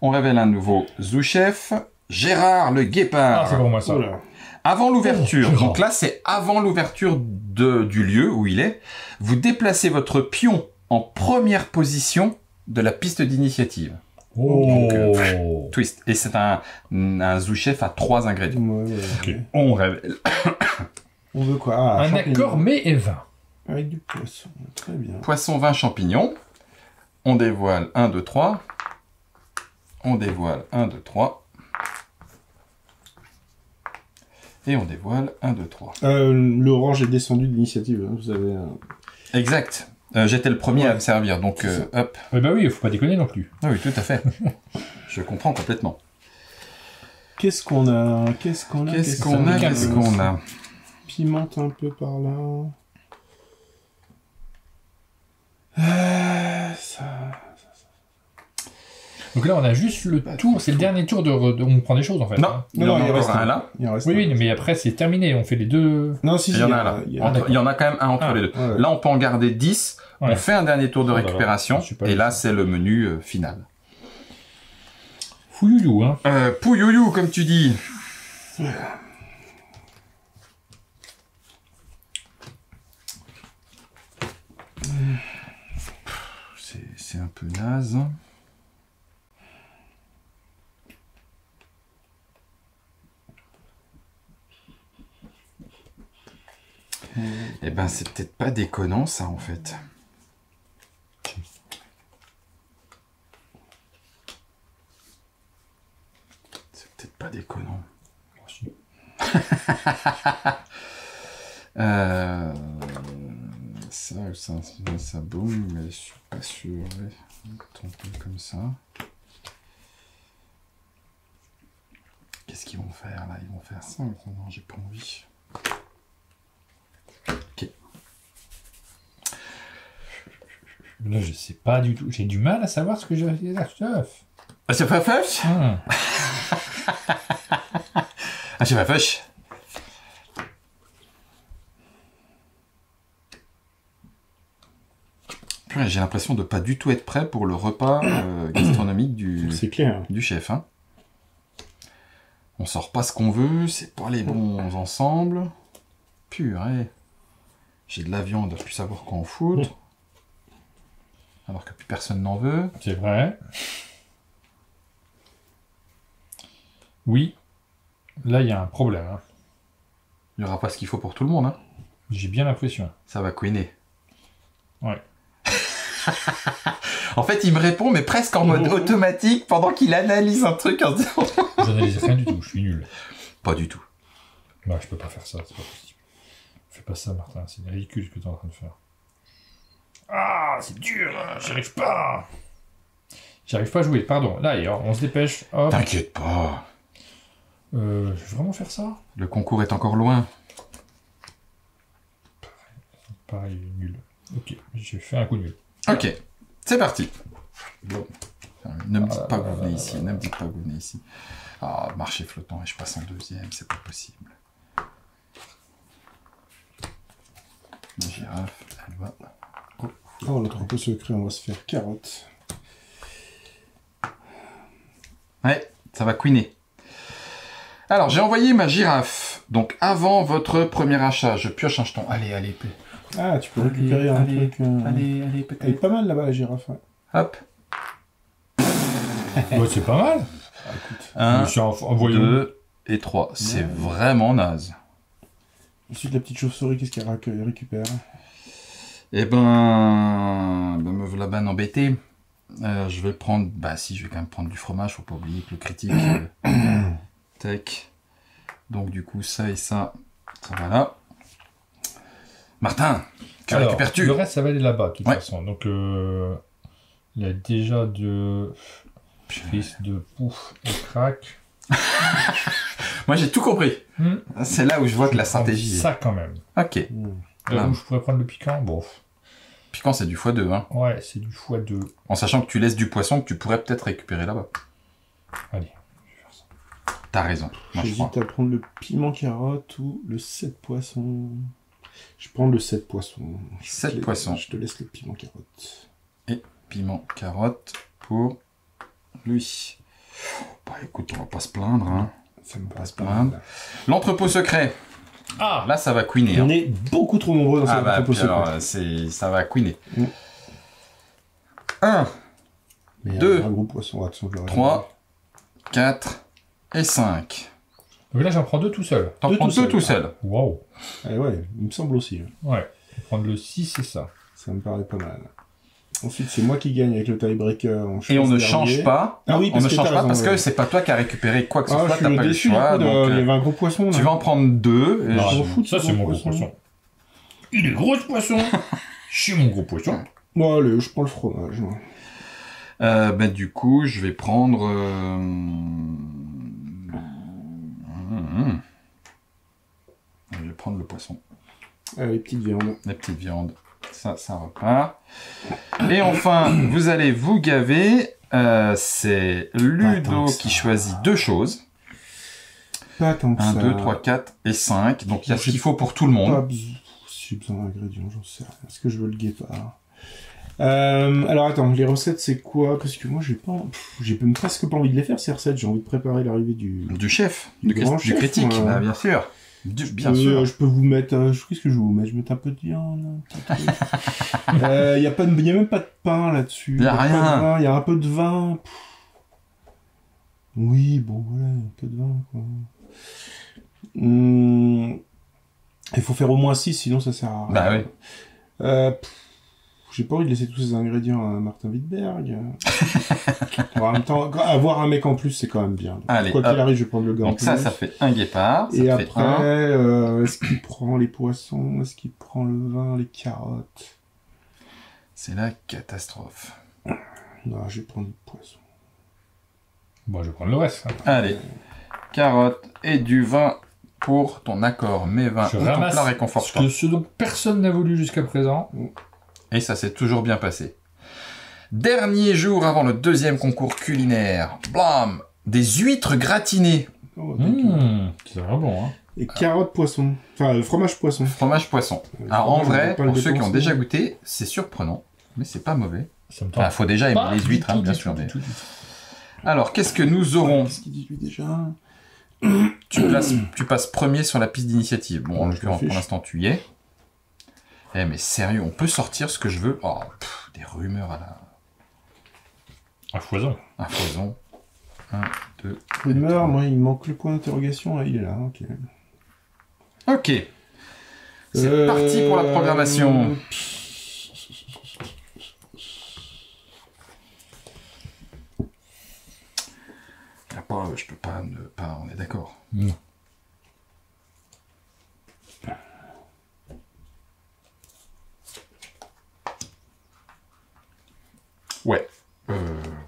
B: On révèle un nouveau sous-chef. Gérard le Guépard.
A: Ah, c'est pour moi ça.
C: Oula.
B: Avant l'ouverture,
A: Oh,
B: donc là c'est avant l'ouverture du lieu où il est, vous déplacez votre pion en première position de la piste d'initiative.
A: Oh.
B: Donc, twist. Et c'est un sous-chef à 3 ingrédients.
C: Ouais,
A: Ok.
B: On révèle.
C: On veut quoi? Ah,
A: Un
C: champignons.
A: accord mais et vin.
C: Avec du poisson. Très bien.
B: Poisson, vin, champignons. On dévoile 1, 2, 3. On dévoile 1, 2, 3. Et on dévoile 1, 2, 3.
C: L'orange est descendu de l'initiative. Hein, vous avez.
B: Exact. J'étais le premier à me servir, donc hop.
A: Eh ben oui, faut pas déconner non plus.
B: Ah oui, tout à fait. Je comprends complètement.
C: Qu'est-ce qu'on a? Qu'est-ce qu'on a? Pimente un peu par là. Ça...
A: Donc là, on a juste le tour. C'est le dernier tour on prend des choses en fait.
B: Non,
A: hein.
B: il en reste un là.
C: Il en reste
A: Oui,
C: un.
A: oui, mais après c'est terminé. On fait les deux.
C: Non, si,
B: Il y en a là.
C: il y
A: Ah,
B: Il y en a quand même un entre les deux.
C: ouais.
B: Là, on peut en garder 10.
A: Ouais.
B: On fait un dernier tour de
A: Oh là là,
B: récupération.
A: je suis pas
B: Et
A: sûr.
B: là, c'est le menu final.
A: Fouilloulou, hein.
B: Pouyouyou, comme tu dis. C'est un peu naze. Eh ben, c'est peut-être pas déconnant, ça, en fait. C'est peut-être pas déconnant. Ça boum, mais je suis pas sûr. Ouais. Tenter comme ça. Qu'est-ce qu'ils vont faire là? Ils vont faire ça? Non, j'ai pas envie. Ok.
A: Là, je sais pas du tout. J'ai du mal à savoir ce que j'ai fait là.
B: Ah, c'est pas fâche? Ah, c'est pas fâche? J'ai l'impression de pas du tout être prêt pour le repas gastronomique
C: C'est clair.
B: du chef. Hein. On sort pas ce qu'on veut, c'est pas les bons ensembles. Purée. J'ai de la viande, je plus savoir quoi en foutre. Alors que plus personne n'en veut.
A: C'est vrai. Oui. Là, il y a un problème. Hein.
B: Il n'y aura pas ce qu'il faut pour tout le monde. Hein.
A: J'ai bien l'impression.
B: Ça va queener.
A: Ouais.
B: En fait, il me répond, mais presque en mode automatique, pendant qu'il analyse un truc en se disant...
A: J'analyse rien du tout, je suis nul.
B: Pas du tout.
A: Non, je peux pas faire ça, c'est pas possible. Fais pas ça, Martin, c'est ridicule ce que tu es en train de faire. Ah, c'est dur, j'y arrive pas. J'arrive pas à jouer, pardon. Là, on se dépêche. Hop.
B: T'inquiète pas.
A: Je vais vraiment faire ça?
B: Le concours est encore loin.
A: Pareil, nul. Ok, j'ai fait un coup nul.
B: Ok, c'est parti. Bon. Ne me dites pas que vous venez ici, ne me dites pas que vous venez ici. Ah, marché flottant et je passe en deuxième, c'est pas possible. La girafe, elle va...
C: Oh, l'entrepôt secret, on va se faire carotte.
B: Ouais, ça va queener. Alors, j'ai envoyé ma girafe. Donc, avant votre premier achat, je pioche un jeton. Allez, allez.
C: Ah, tu peux récupérer un truc.
B: Allez,
C: Elle est
B: peut-être.
C: pas mal là-bas, la girafe. Ouais.
B: Hop.
A: Ouais, c'est pas mal.
C: Ah, écoute.
B: 1,
A: Je suis envoyé.
B: 2 et 3. C'est vraiment naze.
C: Ensuite, la petite chauve-souris, qu'est-ce qu'elle récupère?
B: Eh ben me voilà ben embêté. Je vais prendre... Bah si, je vais quand même prendre du fromage, faut pas oublier que le critique... Tac. Donc du coup, ça et ça va là. Martin, que récupères-tu?
A: Le reste, ça va aller là-bas, de toute
B: Ouais.
A: façon. Donc, il y a déjà de... Fils de pouf et crack.
B: Moi, j'ai tout compris. C'est là où je vois que la
A: Je prends
B: stratégie...
A: ça, quand même.
B: Ok.
A: Là où je pourrais prendre le piquant, bon...
B: Piquant, c'est du x2, hein.
A: Ouais, c'est du x2.
B: En sachant que tu laisses du poisson que tu pourrais peut-être récupérer là-bas.
A: Allez.
B: T'as raison. Moi, je prends.
C: J'hésite à prendre le piment carotte ou le 7 poisson. Je prends le 7 poisson.
B: 7 poissons.
C: Je te laisse le piment carotte.
B: Piment, carotte pour lui. Bah écoute, on va pas se plaindre, hein.
C: Ça me passe
B: pas
C: pas
B: mal.
C: mal.
B: L'entrepôt secret.
A: Ah,
B: Là, ça va queener.
C: On
B: Hein.
C: est beaucoup trop nombreux dans
B: Ah
C: cette
B: bah,
C: entrepôt
B: puis
C: secret.
B: alors, ça va queener. 1,
C: Mais
B: 2,
C: un gros poisson, attention, je le
B: 3, 4 et 5.
A: donc là, j'en prends deux tout seul.
B: T'en
C: Deux
B: prends
C: tout
B: deux
C: seul.
B: tout seul.
A: Waouh.
C: Ah ouais, il me semble aussi.
A: Ouais. Je vais prendre le 6 et ça.
C: Ça me paraît pas mal. Ensuite, c'est moi qui gagne avec le tiebreaker.
B: Et on ne change pas.
C: Ah oui,
B: On
C: parce
B: ne
C: que
B: change
C: t'as
B: pas
C: raison,
B: parce que
C: ouais.
B: c'est pas toi qui as récupéré quoi que ce
C: Ah,
B: soit,
C: je
B: t'as
C: suis
B: pas eu le
C: déçu,
B: choix.
C: du coup,
B: Donc,
C: il y avait un gros poisson.
B: tu
C: là.
B: vas en prendre 2.
A: Ah,
C: m'en fous de
A: ça,
C: ce
A: c'est
C: gros
A: mon gros
C: poisson.
A: poisson. Il est gros, ce poisson. Je suis mon gros poisson.
C: Bon, allez, je prends le fromage. moi.
B: Ben, du coup, je vais prendre... Je vais prendre le poisson.
C: Allez, petite viande.
B: La petite viande. Ça repart. Et enfin, vous allez vous gaver. C'est
C: Pas
B: Ludo
C: tant que ça.
B: qui choisit deux choses.
C: Pas tant que
B: 1,
C: ça.
B: 2, 3, 4 et 5. Donc il y a ce
C: J'ai
B: qu'il faut pour tout le
C: Pas
B: monde.
C: besoin. Si j'ai besoin d'ingrédients, j'en sais rien. Est-ce que je veux le guépard? Alors attends, les recettes c'est quoi? Parce que moi j'ai même presque pas envie de les faire ces recettes, j'ai envie de préparer l'arrivée du...
B: Du chef,
C: Du grand
B: du
C: chef,
B: critique.
C: moi.
B: Bah, bien sûr. Bien sûr.
C: Je peux vous mettre... qu'est-ce que je vais vous mettre? Je vais mettre un peu de viande, il y a même pas de pain là-dessus.
B: Y a
C: pas de
B: rien.
C: vin, y a un peu de vin. Oui, bon voilà, un peu de vin quoi. Il faut faire au moins 6, sinon ça sert à rien.
B: Bah oui.
C: J'ai pas envie de laisser tous ces ingrédients à Martin Wittberg. En même temps, avoir un mec en plus, c'est quand même bien. Donc,
B: Allez,
C: quoi qu'il
B: hop.
C: arrive, je vais prendre le gars en
B: Donc
C: plus.
B: ça fait un guépard. Ça
C: Et
B: fait
C: après,
B: un.
C: est-ce qu'il prend les poissons? Est-ce qu'il prend le vin, les carottes?
B: C'est la catastrophe.
C: Non, je vais prendre le poisson.
A: Bon, je vais prendre le reste. hein.
B: Allez. Carottes et du vin pour ton accord. Mes vins
A: Je
B: ou ton
A: ramasse
B: plat réconfortant.
A: ce dont personne n'a voulu jusqu'à présent.
B: Et ça s'est toujours bien passé. Dernier jour avant le deuxième concours culinaire. Blam! Des huîtres gratinées.
C: Oh, thank you.
A: C'est vraiment bon, hein.
C: Et carottes poisson. Enfin, fromage poisson.
B: Fromage poisson.
C: Le
B: Alors en
C: fromage, on va
B: vrai,
C: pas le
B: pour ceux qui ont
C: dépenser.
B: déjà goûté, c'est surprenant. Mais c'est pas mauvais.
A: Ça me tente.
B: Enfin, faut déjà aimer
A: Pas
B: les
A: du
B: huîtres, hein,
A: tout,
B: bien
A: du
B: sûr.
A: tout,
B: mais-
A: du tout.
B: Alors, qu'est-ce que nous aurons?
C: Qu'est-ce qu'il dit lui déjà?
B: Tu passes premier sur la piste d'initiative. Bon, en
C: Ouais,
B: l'occurrence,
C: je m'en
B: pour
C: fiche.
B: l'instant, tu y es. Eh, mais sérieux, on peut sortir ce que je veux. Oh, des rumeurs à la...
A: À foison.
B: À foison. 1, 2...
C: Rumeur, moi, il manque le point d'interrogation. Il est là, ok.
B: Ok. C'est parti pour la programmation. Je peux pas ne pas... On est d'accord.
A: Non.
B: Ouais.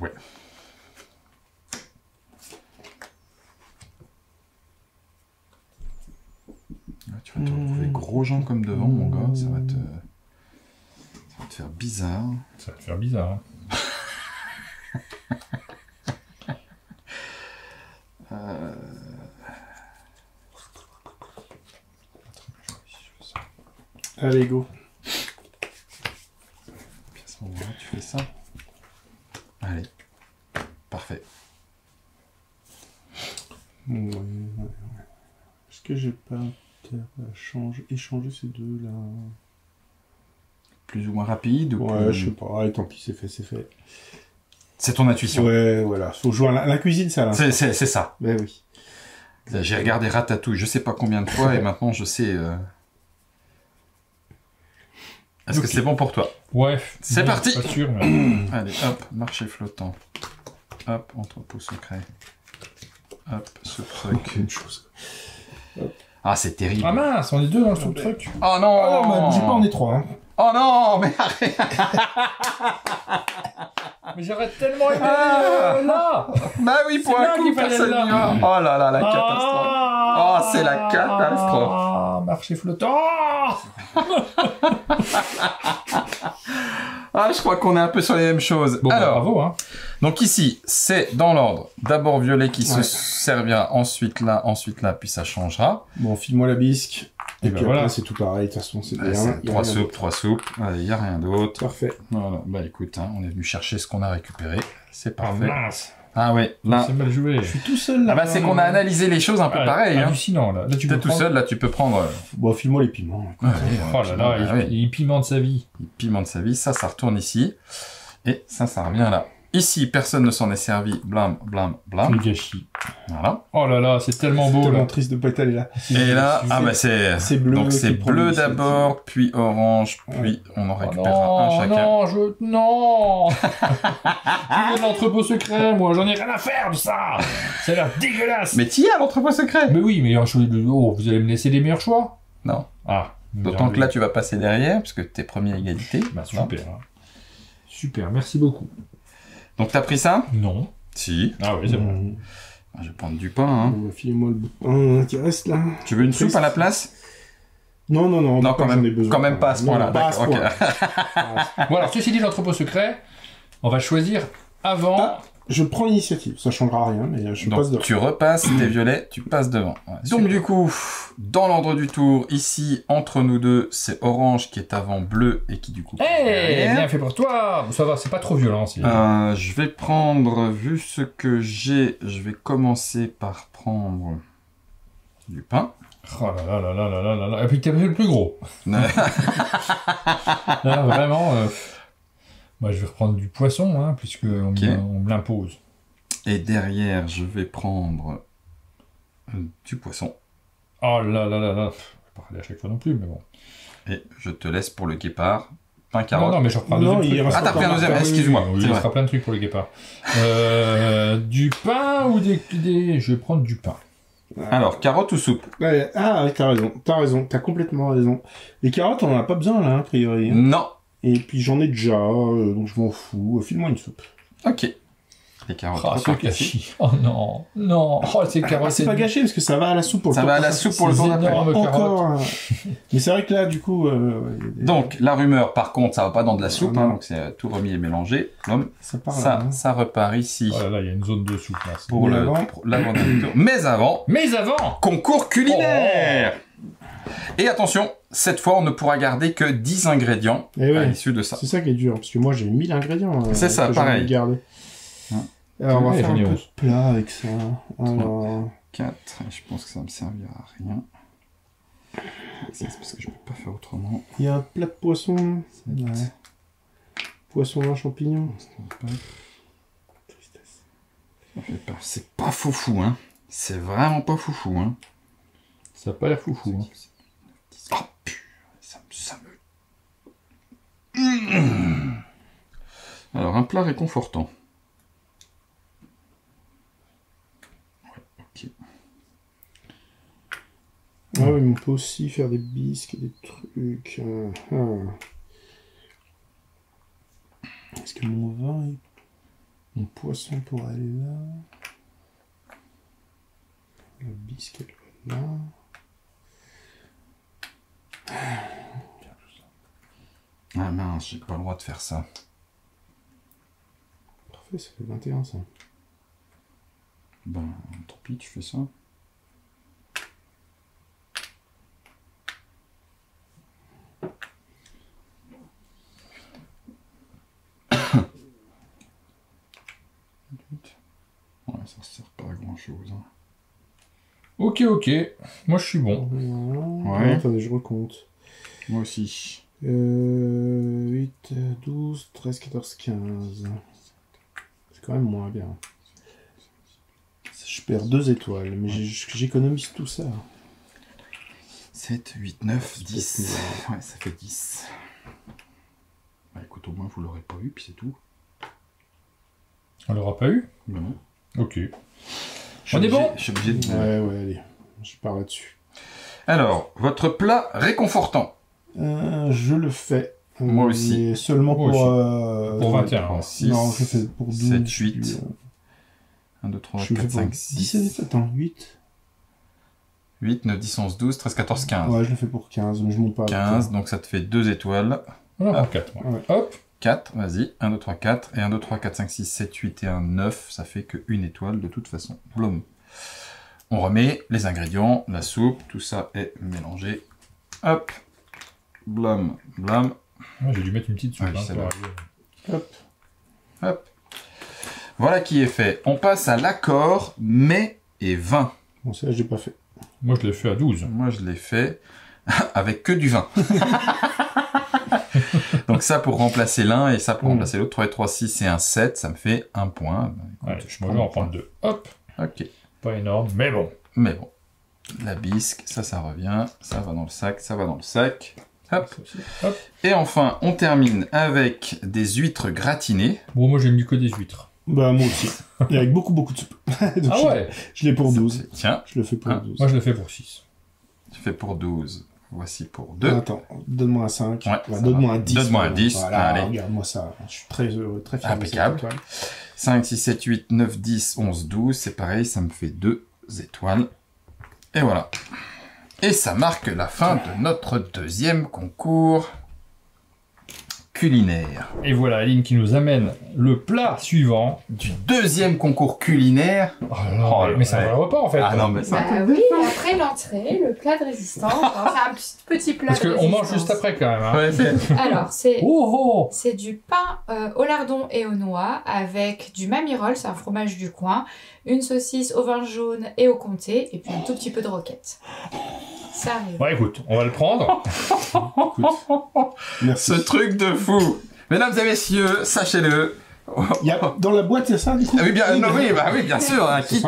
B: Ouais. Là, tu vas te retrouver gros jambes comme devant, mon gars. Ça va te faire bizarre.
A: Ça va te faire bizarre. Hein.
C: Allez, go.
B: Puis à ce moment-là, tu fais ça. Allez. Parfait.
C: Ouais. Est-ce que j'ai pas échanger ces deux-là?
B: Plus ou moins rapide ou
C: Ouais,
B: plus...
C: je sais pas. Allez, tant pis, c'est fait, c'est fait.
B: C'est ton intuition.
C: Ouais, voilà. Faut jouer à la cuisine, ça, là.
B: C'est ça.
C: Ben oui.
B: J'ai regardé Ratatouille, je sais pas combien de fois, et maintenant je sais... Est-ce que c'est bon pour toi?
A: Ouais.
B: C'est parti.
A: Pas sûr, mais...
B: Allez, hop, marché flottant. Hop, entrepôt secret. Hop, ce truc.
C: Une chose.
B: Ah, c'est terrible.
A: Ah mince, on est deux dans le sous-truc.
B: Oh non,
C: Ah non, bah, dis pas on est trois. Hein.
B: Oh non, mais arrête.
A: Mais j'aurais tellement aimé là.
B: Bah oui, pour
A: C'est
B: un
A: là
B: coup,
A: qu'il fallait
B: personne
A: là.
B: n'y va. Oh là là, la catastrophe. Oh, c'est la catastrophe.
A: Ah, marché flottant.
B: Ah, je crois qu'on est un peu sur les mêmes choses.
A: Bon,
B: alors,
A: bah, bravo, hein.
B: donc ici, c'est dans l'ordre. D'abord violet qui se servira, ensuite là, puis ça changera.
C: Bon, file-moi la bisque. Et
A: Et
C: puis
A: ben voilà.
C: après, c'est tout pareil. De toute façon, c'est bien.
B: C'est
C: Y a
B: trois
C: rien
B: soupes,
C: d'autre.
B: 3 soupes. Allez, il n'y a rien d'autre.
C: Parfait.
B: Voilà, bah écoute, hein, on est venu chercher ce qu'on a récupéré. C'est
A: Ah
B: parfait.
A: mince.
B: Ah ouais, là.
A: C'est mal joué.
C: Je suis tout seul là.
B: Ah bah c'est qu'on a analysé les choses un peu pareil. Hein.
A: Hallucinant, là. Là, tu
B: T'es
A: peux
B: tout
A: prendre...
B: seul, là, tu peux prendre...
C: Bon, file-moi les piments.
B: Ouais,
A: Oh là là,
B: ouais.
A: il pimente sa vie.
B: Il pimente sa vie, ça retourne ici. Et ça revient là. Ici, personne ne s'en est servi. Blam, blam, blam.
A: Le gâchis.
B: Voilà.
A: Oh là là, c'est tellement beau,
C: Tellement
A: là.
C: triste de pas être allé là.
B: Et là, ah bah c'est
C: bleu.
B: donc c'est
C: qui prend
B: bleu
C: l'initiative.
B: d'abord, puis orange, puis on en
A: Oh
B: récupérera un chacun.
A: Non. Je veux de l'entrepôt secret, moi, j'en ai rien à faire de ça. Ça a l'air dégueulasse.
B: Mais t'y as l'entrepôt secret.
A: Mais oui, mais vous allez me laisser les meilleurs choix?
B: Non.
A: Ah.
B: D'autant que là tu vas passer derrière, parce que t'es premier à égalité.
A: Bah, super. Hein. Super, merci beaucoup.
B: Donc t'as pris ça?
A: Non.
B: Si.
A: Ah oui, c'est bon.
C: Bon,
B: Je vais prendre du pain. Hein.
C: bah, file-moi le bout de pain qui reste là.
B: Tu veux une soupe à la place?
C: Non,
B: Non,
C: pas
B: quand
C: que j'en ai
B: même,
C: besoin.
B: quand même pas à ce
C: Non,
B: point-là.
C: pas à ce
B: D'accord,
C: point.
B: ok.
A: Bon, alors, ceci dit, l'entrepôt secret, on va choisir avant...
C: Ah, je prends l'initiative. Ça changera rien, mais je passe
B: Donc
C: devant.
B: tu repasses, t'es violet, tu passes devant. Ouais. Donc du coup, dans l'ordre du tour, ici, entre nous deux, c'est orange qui est avant bleu et qui du coup...
A: Eh,
B: derrière.
A: bien fait pour toi. Ça va, c'est pas trop violent.
B: Je vais prendre, vu ce que j'ai, je vais commencer par prendre du pain.
A: Oh là là là là là là là là. Et puis t'es le plus gros. Là, vraiment... Moi, je vais reprendre du poisson, hein, puisqu'on on me l'impose.
B: Et derrière, je vais prendre du poisson.
A: Oh là là là là. Je vais pas regarder à chaque fois non plus, mais bon.
B: Et je te laisse pour le guépard. Pain carotte.
A: Non, mais je reprends un
C: Non,
A: deuxième
C: il
A: truc.
C: reste
B: Ah, t'as pris un deuxième, excuse-moi.
A: Oui,
B: c'est
A: il
B: vrai.
A: fera plein de trucs pour le guépard. Du pain ou des... Je vais prendre du pain.
B: Alors, carotte ou soupe?
C: Ouais, ah, ouais, t'as raison, t'as complètement raison. Les carottes, on en a pas besoin là, a priori. Hein.
B: Non.
C: Et puis j'en ai déjà, donc je m'en fous. File-moi une soupe.
B: Ok. Les carottes.
A: Oh, c'est
B: repartent ici.
A: gâchis. Oh non, non. Oh, c'est carottes.
C: C'est pas gâché parce que ça va à la soupe pour le
B: Ça
C: tour
B: va à la
C: prochain.
B: soupe pour le
A: C'est
B: tour d'après.
A: énorme.
C: Encore. Mais c'est vrai que là, du coup.
B: Donc, la rumeur, par contre, ça va pas dans de la soupe,
C: Ah,
B: hein,
C: non.
B: donc c'est tout remis et mélangé. Hum,
C: Ça part
B: ça,
C: là. Hein.
B: ça repart ici
A: Oh là là, il y a une zone de soupe là. C'est-
B: pour
C: Mais
B: le
C: avant-
B: pour l'avant-dernier tour. Mais avant,
A: Mais avant.
B: concours culinaire. Et attention, cette fois, on ne pourra garder que 10 ingrédients
C: Eh ouais.
B: à l'issue de ça.
C: C'est ça qui est dur, parce que moi j'ai 1000 ingrédients.
B: C'est ça,
C: que j'ai envie
B: pareil.
C: de garder.
B: Hein.
C: Alors on va
A: Ouais,
C: faire
A: j'en ai
C: un peu
A: 11.
C: de plat avec ça. Alors,
B: 4, je pense que ça me servira à rien. C'est parce que je peux pas faire autrement.
C: il y a un plat de poisson.
B: 7,
C: Ouais. Poisson vin champignon. Tristesse.
B: C'est pas foufou, hein. C'est vraiment pas foufou, hein.
A: Ça a pas l'air foufou. Hein.
B: Oh putain, ça me... Alors, un plat réconfortant. Ouais, ok.
C: Ah oui, mais on peut aussi faire des bisques et des trucs. Est-ce que mon vin et mon poisson pourrait aller là? Le bisque elle va là.
B: Ah mince, j'ai pas le droit de faire ça.
C: Parfait, ça fait 21 ça.
B: Ben, tant pis, tu fais ça. Ouais, ça sert pas à grand chose. Hein.
A: Ok, moi je suis bon.
B: Ouais.
C: Attendez, je recompte.
B: Moi aussi.
C: 8, 12, 13, 14, 15. C'est quand même moins bien. Je perds 2 étoiles, mais j'économise tout ça.
B: 7, 8, 9, 10. Ouais, ça fait 10. Bah écoute, au moins vous l'aurez pas eu, puis c'est tout.
A: On l'aura pas eu?
B: Ben non.
A: Ok. On est bon?
B: Je suis obligé de...
C: Ouais, allez. Je pars là-dessus.
B: Alors, votre plat réconfortant.
C: Je le fais.
B: Moi aussi.
C: Mais seulement
A: Moi
C: pour...
A: Pour 21.
B: 6,
C: non, je le fais pour 12.
B: 7, 8. 1, 2, 3,
C: Je le
B: 4,
C: fais pour
B: 5, 6.
C: 17, attends, 8.
B: 8, 9, 10, 11, 12, 13, 14, 15.
C: Ouais, je le fais pour 15, mais je monte pas.
B: 15, donc ça te fait 2 étoiles.
A: On en prend
B: Ah.
A: 4.
C: Ouais.
A: Hop.
B: 4, vas-y. 1, 2, 3, 4. Et 1, 2, 3, 4, 5, 6, 7, 8 et 1, 9. Ça fait que 1 étoile de toute façon. Blum. On remet les ingrédients, la soupe, tout ça est mélangé. Hop. Blum, blum.
A: Ouais, j'ai dû mettre une petite soupe.
B: Ouais,
A: Hein,
B: c'est
A: pour
B: là.
A: arriver.
C: Hop.
B: Hop. Voilà qui est fait. On passe à l'accord mets et vin.
C: Bon, ça, j'ai pas fait.
A: Moi je l'ai fait à 12.
B: Moi, je l'ai fait avec que du vin. Donc ça pour remplacer l'un et ça pour remplacer l'autre. 3 et 3, 6 et 1, 7. Ça me fait 1 point.
A: Ouais, moi je vais en prendre 2. Hop.
B: Ok.
A: Pas énorme, mais bon.
B: Mais bon. La bisque, ça revient. Ça va dans le sac, ça va dans le sac. Hop.
A: Hop.
B: Et enfin, on termine avec des huîtres gratinées.
A: Bon, moi j'ai mis que des huîtres.
C: Bah, moi aussi. Et avec beaucoup de soupe. Donc,
A: Ah ouais.
C: je l'ai pour 12.
B: Tiens,
C: Je le fais pour
B: Ah.
C: 12.
A: Moi je le fais pour 6.
B: tu fais pour 12. Voici pour 2.
C: Attends, donne-moi un 5.
B: Ouais, ça
C: donne-moi
B: va.
C: un 10.
B: Donne-moi un 10,
C: Voilà,
B: allez.
C: regarde-moi ça. Je suis très heureux, très fier.
B: Impeccable.
C: De cette étoile.
B: 5, 6, 7, 8, 9, 10, 11, 12. C'est pareil, ça me fait 2 étoiles. Et voilà. Et ça marque la fin de notre deuxième concours culinaire.
A: Et voilà Aline qui nous amène le plat suivant.
B: Du deuxième concours culinaire.
A: Oh là là,
B: Oh,
A: mais c'est un
B: ouais.
A: vrai repas en fait.
B: Ah non, mais ça...
D: Bah oui, après l'entrée, le plat de résistance. Alors, c'est un petit plat
A: Parce
D: de
A: qu'on
D: résistance.
A: mange juste après quand même. Hein.
B: Ouais, c'est...
D: Alors, c'est
A: Oh,
D: c'est du pain au lardon et aux noix avec du mamirol, c'est un fromage du coin, une saucisse au vin jaune et au comté, et puis un tout petit peu de roquette. Ça arrive.
A: Ouais, écoute, on va le prendre.
C: Merci.
B: Ce truc de fou. Mesdames et messieurs, sachez-le.
C: Il y a, dans la boîte, il y a ça, du coup
B: Ah oui, bien, non, oui, bah oui, bien sûr, un kit,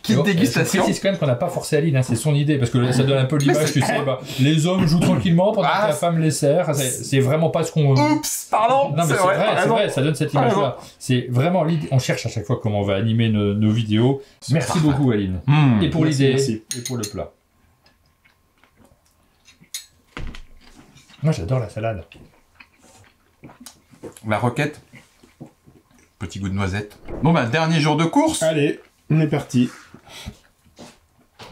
B: kit
A: Bon,
B: dégustation.
A: Je précise quand même qu'on n'a pas forcé Aline, hein, c'est son idée, parce que ça donne un peu l'image, tu sais, bah, les hommes jouent tranquillement pendant
B: Ah,
A: que la femme les sert. C'est vraiment pas ce qu'on...
B: Oups, pardon.
A: Non mais c'est vrai,
B: t'as raison.
A: ça donne cette
B: T'as raison.
A: image-là. C'est vraiment l'idée. On cherche à chaque fois comment on va animer nos vidéos. Merci
B: parfait.
A: beaucoup Aline.
B: Mmh.
A: Et pour
C: Merci,
A: l'idée,
C: merci.
A: et pour le plat. Moi j'adore la salade.
B: La roquette. Petit goût de noisette. Bon bah, dernier jour de course.
C: Allez, on est parti.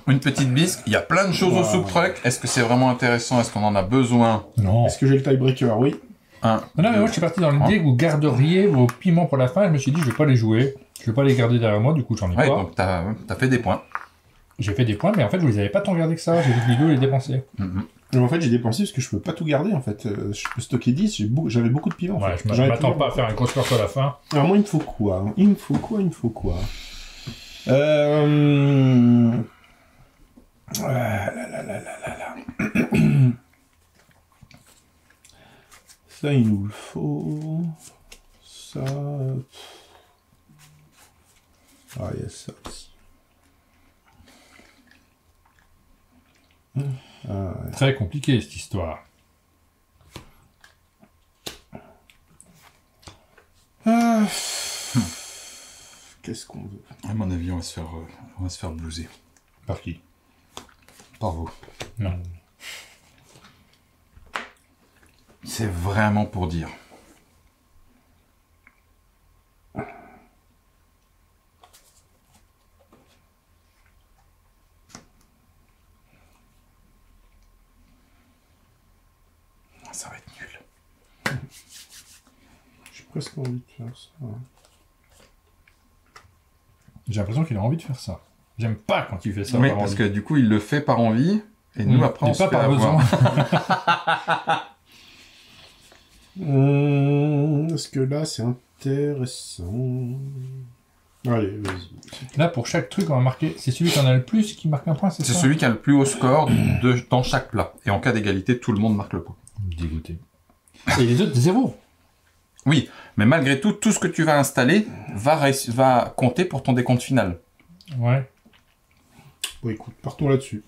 B: Une petite bisque. Il y a plein de choses au
C: Wow.
B: soup truck. Est-ce que c'est vraiment intéressant? Est-ce qu'on en a besoin?
A: Non.
C: Est-ce que j'ai le tiebreaker? Oui.
B: Un.
A: Non, mais moi je suis parti dans l'idée que vous garderiez vos piments pour la fin. Je me suis dit je vais pas les jouer. Je vais pas les garder derrière moi, du coup j'en ai
B: Ouais,
A: pas.
B: donc t'as fait des points.
A: J'ai fait des points, mais en fait je les avais pas tant gardés que ça. J'ai vu que Lido les dépenser.
B: Mhm.
C: Mais en fait, j'ai dépensé parce que je peux pas tout garder, en fait. Je peux stocker 10, j'avais beaucoup de piment, en
A: Ouais,
C: fait.
A: je
C: J'en ai
A: m'attends
C: plus.
A: pas à faire une grosse course à la fin.
C: Alors moi, il me faut quoi? Il me faut quoi? Ça, il nous le faut. Ça... Ah, il y a ça aussi. Ah, ouais.
A: Très compliqué cette histoire.
C: Ah. Qu'est-ce qu'on veut?
B: À mon avis, on va se faire blouser.
A: Par qui?
B: Par vous.
A: Non.
B: C'est vraiment pour dire. Ça va être nul.
C: J'ai presque envie de faire ça.
A: J'ai l'impression qu'il a envie de faire ça. J'aime pas quand il fait ça.
B: Oui,
A: par
B: parce
A: envie.
B: que du coup, il le fait par envie, et nous, après,
A: Et
B: on se
A: pas
B: fait
A: par
B: avoir.
A: besoin.
C: Est-ce que là, c'est intéressant? Allez, vas-y.
A: Là, pour chaque truc, on va marquer. C'est celui qui en a le plus qui marque un point, c'est
B: C'est
A: ça?
B: celui qui a le plus haut score dans chaque plat. Et en cas d'égalité, tout le monde marque le point.
A: Dégoûté. Et les autres, 0.
B: Oui, mais malgré tout, tout ce que tu vas installer va compter pour ton décompte final.
A: Ouais.
C: Bon, écoute, partons là-dessus.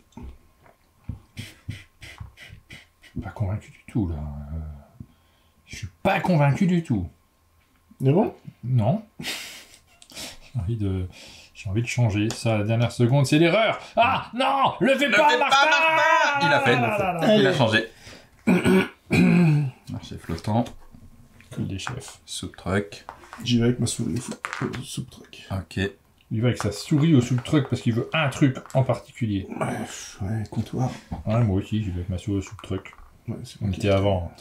A: Pas convaincu du tout, là. Je suis pas convaincu du tout.
C: C'est bon?
A: Non. J'ai envie de changer. Ça, à la dernière seconde, c'est l'erreur. Ah, non! Le fais pas, Martin!
B: Il a fait, il a
C: Allez.
B: changé. Marché flottant,
A: Que des chefs.
B: soup truck.
C: J'y vais avec ma souris soup truck.
B: Ok.
A: Il va avec sa souris au sous-truc parce qu'il veut un truc en particulier.
C: Ouais, comptoir.
A: Ouais, moi aussi, j'y vais avec ma souris au sous-truc.
C: Ouais, c'est
A: On
C: ok.
A: était avant,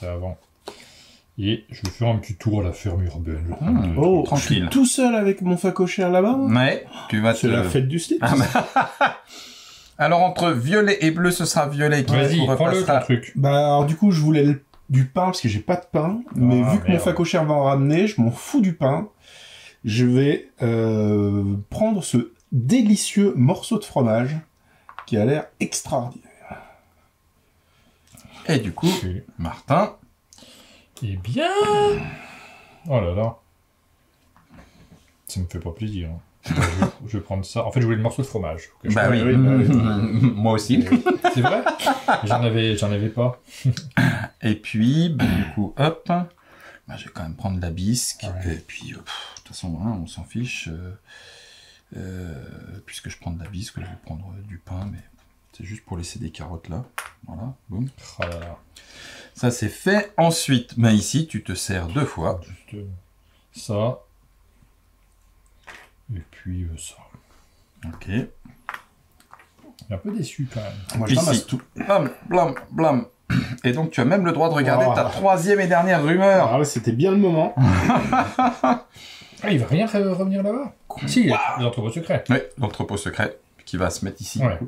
A: Et je vais faire un petit tour à la ferme urbaine. Je vais prendre deux
C: Oh,
B: Tranquille.
C: je suis tout seul avec mon facochère là-bas.
B: Ouais, tu vas te...
C: C'est la fête du slip.
B: Ah, Alors, entre violet et bleu, ce sera violet qui
A: Vas-y, prends-le ton
B: repassera.
A: truc.
C: Bah, alors du coup, je voulais du pain parce que j'ai pas de pain. Mais vu que mon
A: merde.
C: facochère va en ramener, je m'en fous du pain. Je vais prendre ce délicieux morceau de fromage qui a l'air extraordinaire.
B: Et du coup,
A: Ok.
B: Martin,
A: Eh bien... Oh là là. Ça me fait pas plaisir. Je vais prendre ça. En fait, je voulais le morceau de fromage. Ok, je
B: bah
A: prends-
B: oui, moi aussi.
A: C'est vrai? J'en avais pas.
B: Et puis, bah, du coup, hop, bah, je vais quand même prendre la bisque.
A: Ouais.
B: Et puis, de toute façon, hein, on s'en fiche. Puisque je prends de la bisque, je vais prendre du pain, mais c'est juste pour laisser des carottes là. Voilà, boum.
A: Oh là là.
B: Ça, c'est fait. Ensuite, bah, ici, tu te sers 2 fois.
A: Juste ça. Et puis ça.
B: Ok.
A: Je suis un peu déçu quand même.
C: Moi, je
B: Ici.
C: ramasse tout.
B: Blam, blam, blam. Et donc, tu as même le droit de regarder
C: Oh.
B: ta 3e et dernière rumeur.
C: Alors là, c'était bien le moment.
A: Ah, il va rien revenir là-bas? Si, il y a l'entrepôt secret.
B: Oui, l'entrepôt secret qui va se mettre ici.
A: Ouais.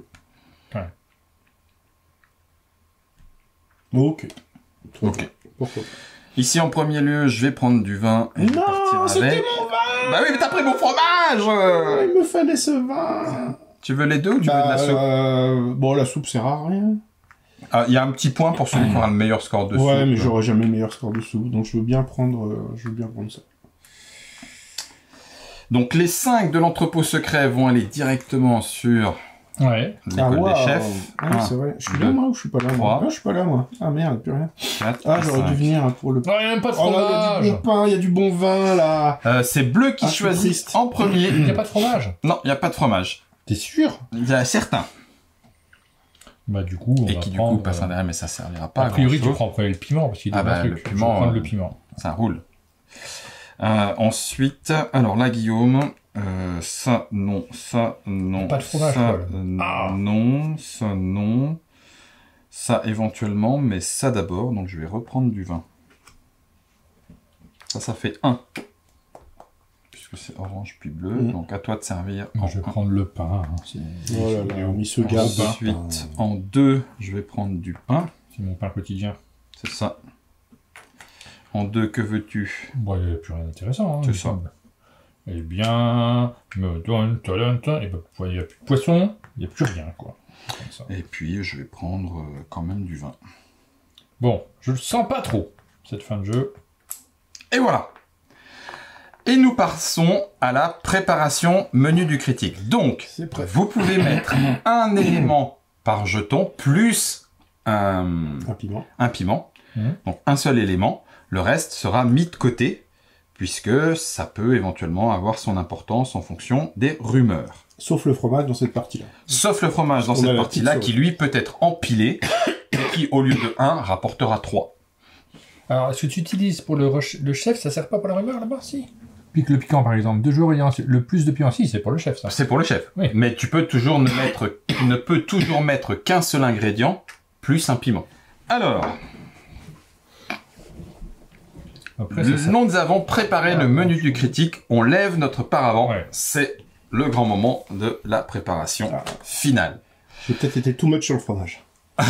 C: Ok.
B: Ok.
C: Pourquoi
B: Ici, en premier lieu, je vais prendre du vin et je vais
C: Non,
B: partir
C: c'était
B: avec.
C: mon vin.
B: Bah oui, mais t'as pris mon fromage.
C: Il me fallait ce vin.
B: Tu veux les deux ou tu veux de la soupe?
C: Bon, la soupe sert à rien.
B: Ah, il y a un petit point pour celui qui aura le meilleur score de
C: Ouais,
B: soupe.
C: mais j'aurai jamais le meilleur score de soupe, donc je veux bien prendre ça.
B: Donc les 5 de l'entrepôt secret vont aller directement sur
A: Ouais.
B: l'école
C: waouh.
B: des chefs.
C: Ah,
B: Un,
C: c'est vrai. Je suis
B: deux,
C: là, moi, ou je suis pas là, moi?
B: trois.
C: Ah, je suis pas là, moi. Ah, merde, plus rien.
B: 4,
C: Ah, j'aurais dû venir hein, pour le...
A: Non, il n'y a même pas de
C: Oh là, il y a
A: fromage.
C: du bon pain, il y a du bon vin, là.
B: C'est bleu qui
C: Ah, je suis
B: choisit
C: triste.
B: en premier.
A: Il n'y a pas de fromage.
B: Non, il n'y a pas de fromage.
A: T'es sûr?
B: Il y a certains.
A: Bah du coup, on
B: Et
A: va
B: qui du
A: prendre,
B: coup passent en derrière, mais ça servira pas
A: a
B: à
A: priori, tu
B: grand-chose.
A: prends en premier le piment parce qu'il est
B: Ah bah,
A: le
B: le
A: truc.
B: piment,
A: Je vais prendre
B: euh,
A: le piment.
B: Ça roule. Ensuite, alors là, Guillaume, ça non,
A: Pas de fromage,
B: ça
A: quoi, là.
B: non, ça non, ça éventuellement, mais ça d'abord, donc je vais reprendre du vin. Ça fait 1. Puisque c'est orange puis bleu, donc à toi de servir
A: Moi,
B: en
A: je vais
B: 1.
A: prendre le pain. Hein.
C: Oh là là, il se garde.
B: Ensuite, en 2, je vais prendre du pain,
A: C'est mon pain quotidien.
B: c'est ça. En 2, que veux-tu?
A: Bon, il n'y a plus rien d'intéressant. Hein,
B: C'est
A: il me
B: ça.
A: semble. Eh bien, me donne, et ben, il n'y a plus de poisson, il n'y a plus rien, quoi. Comme ça.
B: Et puis, je vais prendre quand même du vin.
A: Bon, je le sens pas trop. cette fin de jeu.
B: Et voilà. Et nous passons à la préparation menu du critique. Donc,
C: C'est prêt.
B: vous pouvez mettre un élément par jeton plus
C: Un piment.
B: un piment.
A: Mhm.
B: Donc, un seul élément. Le reste sera mis de côté, puisque ça peut éventuellement avoir son importance en fonction des rumeurs.
C: Sauf le fromage dans cette partie-là.
B: Sauf le fromage dans
C: On a
B: cette
C: la
B: partie-là,
C: petite
B: qui lui peut être empilé, et qui, au lieu de 1, rapportera 3.
A: Alors, ce que tu utilises pour le chef, ça sert pas pour la rumeur là-bas, si? Le piquant, par exemple. 2 joueurs ayant le plus de piment, si, c'est pour le chef, ça.
B: C'est pour le chef.
A: Oui.
B: Mais tu peux toujours ne peux toujours mettre qu'un seul ingrédient, plus un piment. Alors,
A: Après, ça sert.
B: nous avons préparé le menu du critique. On lève notre paravent.
A: Ouais.
B: C'est le grand moment de la préparation
C: Ah.
B: finale.
C: J'ai peut-être été too much sur le fromage. C'est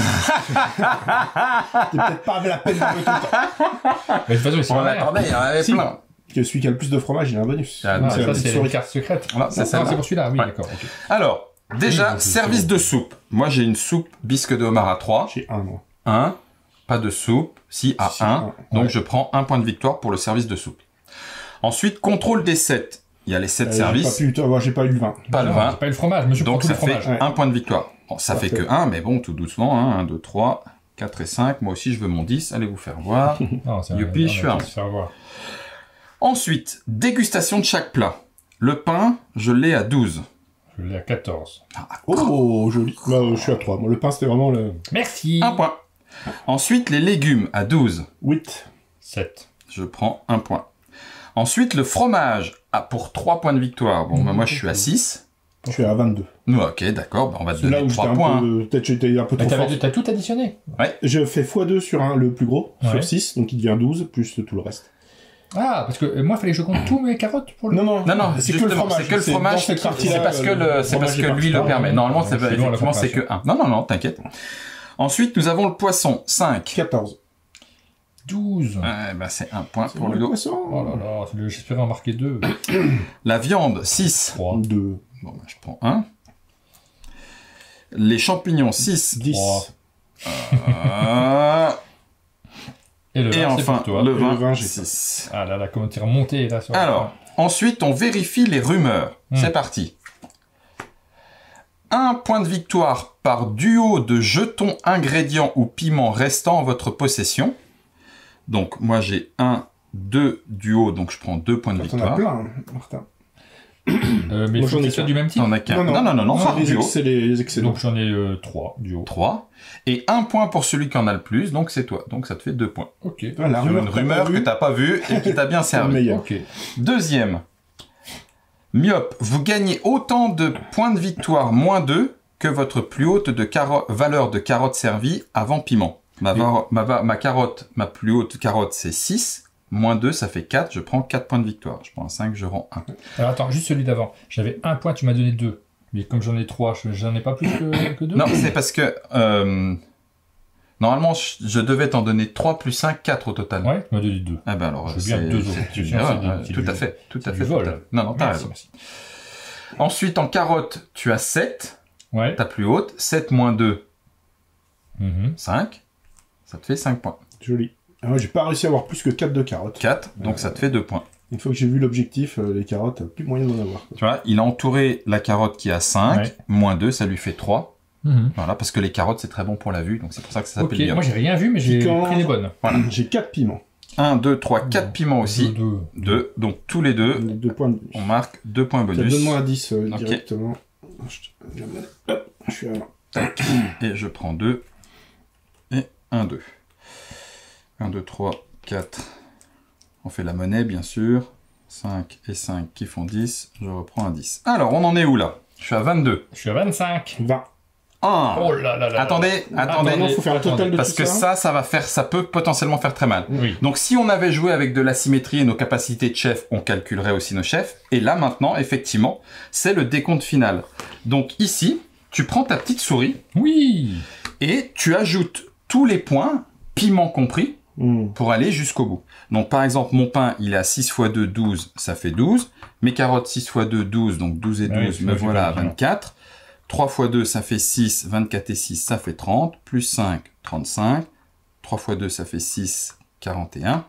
C: peut-être pas la peine d'en mettre tout le temps.
A: Mais de toute façon, c'est
B: On
A: pas
B: l'attendait, il y en avait
C: Si.
B: plein.
C: Que celui qui a le plus de fromage, il a un bonus.
B: Ah,
A: Ah,
B: c'est
A: ça,
C: la
A: c'est
C: petite
A: une
C: souris.
A: carte secrète.
B: Voilà, c'est
A: Ah,
B: celle-là.
A: c'est pour celui-là, oui,
B: Ouais.
A: d'accord. ok.
B: Alors, déjà,
A: Oui,
B: service de soupe. Moi, j'ai une soupe bisque de homard à 3.
C: J'ai un, moi.
B: 1. Pas de soupe. Si, à
C: Si,
B: 1.
C: un.
B: Donc,
A: Ouais.
B: je prends un point de victoire pour le service de soupe. Ensuite, contrôle des 7. Il y a les 7 services.
C: J'ai pas eu le vin.
B: Pas le
A: Non,
B: 20.
A: c'est pas eu le fromage, monsieur prend
B: Donc
A: tout
B: ça
A: le fromage.
B: fait
C: Ouais.
B: un point de victoire. Bon, ça fait
C: Parfait.
B: que 1, mais bon, tout doucement. Hein. 1, 2, 3, 4 et 5. Moi aussi, je veux mon 10. Allez vous faire voir.
A: Non, c'est
B: Youpi,
A: on
B: je suis
A: va
B: un.
A: se faire voir.
B: Ensuite, dégustation de chaque plat. Le pain, je l'ai à 12.
A: Je l'ai à 14.
C: Oh, joli. Là, je suis à 3. Moi, le pain, c'était vraiment le
A: Merci.
B: 1 point. Ensuite, les légumes à 12.
C: 8.
A: 7.
B: Je prends 1 point. Ensuite, le fromage pour 3 points de victoire. Bon, bah, moi, je suis à 6.
C: Je suis à 22.
B: Ok, d'accord. Bah, on va te
C: C'est là
B: donner
C: où j'étais
B: 3
C: un
B: points. hein.
C: peu... Peut-être j'étais un peu trop fort.
A: T'as tout additionné.
C: Je fais x2 sur le plus gros,
A: Ouais.
C: sur 6, donc il devient 12, plus tout le reste.
A: Ah, parce que moi, il fallait que je compte tous mes carottes pour le...
C: Non, non,
B: Non, non,
C: c'est que le
B: justement,
C: fromage.
B: c'est que le fromage.
C: dans cette partie-là,
B: C'est parce que, c'est parce que lui le permet. Normalement, c'est effectivement, c'est que 1. Non, non, t'inquiète. Ensuite, nous avons le poisson. 5.
C: 14.
A: 12.
B: Bah, c'est 1 point
C: C'est
B: pour
C: bon,
B: le dos.
C: poisson.
A: Oh là là, j'espérais en marquer 2.
B: La viande, 6.
A: 3.
C: 2.
B: Bon, bah, je prends 1. Les champignons, 6.
C: 10.
A: 3. Et le vin,
B: Et
A: c'est
B: enfin,
A: pour toi.
B: le
C: Le
B: vin,
C: vin, j'ai
B: 6.
A: Ah là là, comment t'es remonté là sur
B: Alors, ensuite, on vérifie les rumeurs. C'est parti. 1 point de victoire par duo de jetons, ingrédients ou piments restant en votre possession. Donc, moi, j'ai 1, 2 duos, donc je prends 2 points de
C: T'en as
B: victoire.
C: plein, hein, Martin.
A: mais
C: Moi,
A: faut
C: j'en ai
A: que ce soit
C: qu'un.
A: du même type.
B: T'en as qu'un.
C: Non,
B: Non, par duo.
C: C'est les excellents.
A: Donc j'en ai 3 du haut.
B: 3. Et 1 point pour celui qui en a le plus, donc c'est toi. Donc ça te fait 2 points.
A: Ok.
C: Ah, la
B: Sur une
C: rumeur
B: rumeur que t'as pas vue et qui t'a bien
C: c'est le
B: servi.
C: meilleur.
A: Ok.
B: Deuxième. Myope, vous gagnez autant de points de victoire moins 2 que votre plus haute valeur de carotte servie avant piment. Ma carotte, ma plus haute carotte, c'est 6. Moins 2, ça fait 4. Je prends 4 points de victoire. Je prends un 5, je rends 1.
A: Alors attends, juste celui d'avant. J'avais 1 point, tu m'as donné 2. Mais comme j'en ai 3, j'en ai pas plus que 2.
B: Non, c'est parce que... normalement, je devais t'en donner 3 plus 5, 4 au total.
A: Ouais, tu m'as donné 2.
B: Ah ben alors,
A: Je veux bien
B: c'est
A: 2 autres.
B: c'est une
A: Sinon,
B: erreur,
A: c'est
B: hein,
A: du-
B: tout à
A: du-
B: fait, tout à
A: du
B: fait.
A: vol.
B: tout à fait. Non, non, t'as
A: Merci,
B: raison.
A: merci.
B: Ensuite, en carotte, tu as 7,
A: Ouais.
B: ta plus haute. 7 moins 2,
A: Mhm.
B: 5. Ça te fait 5 points.
C: Joli. Ah, ouais, j'ai pas réussi à avoir plus que 4 de carottes.
B: 4, donc ça te fait 2 points.
C: Une fois que j'ai vu l'objectif, les carottes, plus moyen d'en avoir. quoi.
B: Tu vois, il a entouré la carotte qui a 5,
A: Ouais.
B: moins 2, ça lui fait 3.
A: Mhm.
B: Voilà, parce que les carottes, c'est très bon pour la vue, donc c'est pour ça que ça
A: Ok,
B: s'appelle bien.
A: moi j'ai rien vu, mais j'ai
C: Piquant.
A: pris les bonnes.
C: J'ai 4 piments.
B: 1, 2, 3, 4 piments aussi.
A: 2.
B: 2, donc tous les deux,
C: 2 points de bonus.
B: on marque 2 points
C: Ça,
B: bonus.
C: donne-moi un 10
B: Ok.
C: directement. Hop, je suis à 1.
B: Et je prends 2. Et 1, 2. 1, 2, 3, 4. On fait la monnaie, bien sûr. 5 et 5 qui font 10. Je reprends un 10. Alors, on en est où, là? Je suis à 22.
A: Je suis à 25.
C: 20.
B: Ah.
A: Oh là là là.
B: Attendez,
A: Attendez.
B: attendez.
C: Il faut faire le total de
B: Parce
C: tout
B: que
C: ça.
B: ça peut potentiellement faire très mal.
A: Oui.
B: Donc, si on avait joué avec de l'asymétrie et nos capacités de chef, on calculerait aussi nos chefs. Et là, maintenant, effectivement, c'est le décompte final. Donc, ici, tu prends ta petite souris
A: Oui.
B: et tu ajoutes tous les points, piment compris,
C: Hmm.
B: pour aller jusqu'au bout. Donc, par exemple, mon pain, il est à 6 x 2, 12, ça fait 12. Mes carottes, 6 x 2, 12, donc 12 et 12,
A: Ouais,
B: me
A: je
B: voilà à
A: vois.
B: 24. 3 x 2, ça fait 6, 24 et 6, ça fait 30. Plus 5, 35. 3 x 2, ça fait 6, 41.